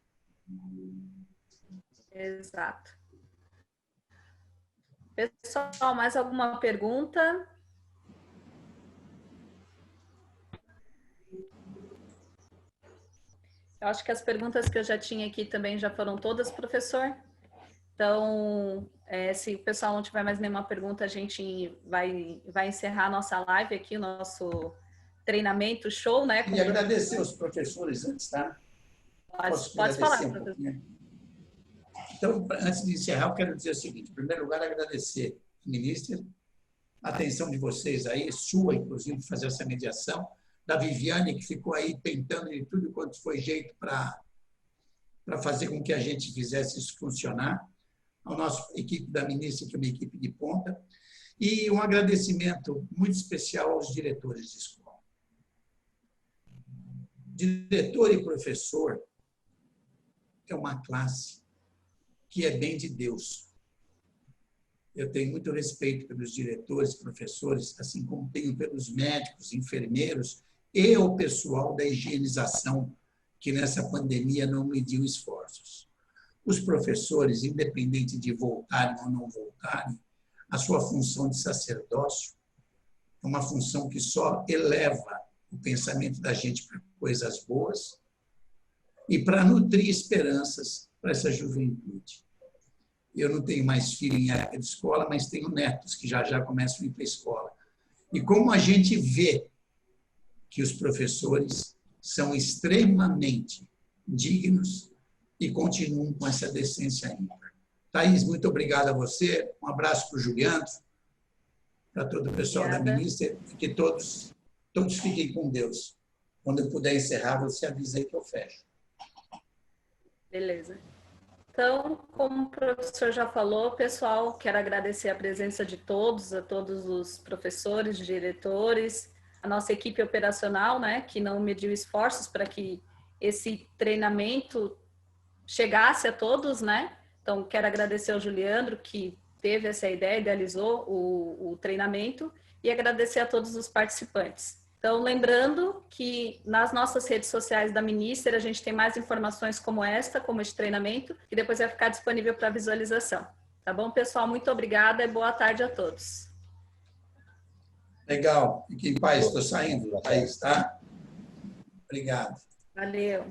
Exato. Pessoal, mais alguma pergunta? Eu acho que as perguntas que eu já tinha aqui também já foram todas, professor. Então, se o pessoal não tiver mais nenhuma pergunta, a gente vai encerrar a nossa live aqui, o nosso treinamento show, né? E agradecer aos professores antes, tá? Pode falar, professor. Então, antes de encerrar, eu quero dizer o seguinte. Em primeiro lugar, agradecer ao ministro, a atenção de vocês aí, sua, inclusive, de fazer essa mediação, da Viviane, que ficou aí tentando de tudo quanto foi jeito para fazer com que a gente fizesse isso funcionar, a nossa equipe da ministra, que é uma equipe de ponta, e um agradecimento muito especial aos diretores de escola. Diretor e professor é uma classe que é bem de Deus. Eu tenho muito respeito pelos diretores, professores, assim como tenho pelos médicos, enfermeiros e o pessoal da higienização, que nessa pandemia não mediu esforços. Os professores, independente de voltarem ou não voltarem, a sua função de sacerdócio é uma função que só eleva o pensamento da gente para coisas boas e para nutrir esperanças para essa juventude. Eu não tenho mais filho em época de escola, mas tenho netos que já começam a ir para a escola. E como a gente vê que os professores são extremamente dignos e continuam com essa decência ímpar. Thaís, muito obrigado a você. Um abraço para o Juliano, para todo o pessoal da ministra, e que todos fiquem com Deus. Quando eu puder encerrar, você avisa aí que eu fecho. Beleza. Então, como o professor já falou, pessoal, quero agradecer a presença de todos, a todos os professores, diretores, a nossa equipe operacional, né, que não mediu esforços para que esse treinamento chegasse a todos, né? Então, quero agradecer ao Juliandro, que teve essa ideia, idealizou o treinamento, e agradecer a todos os participantes. Então, lembrando que nas nossas redes sociais da Minister, a gente tem mais informações como esta, como este treinamento, que depois vai ficar disponível para visualização. Tá bom, pessoal? Muito obrigada e boa tarde a todos. Legal. Fique em paz. Estou saindo, Thaís, tá? Obrigado. Valeu.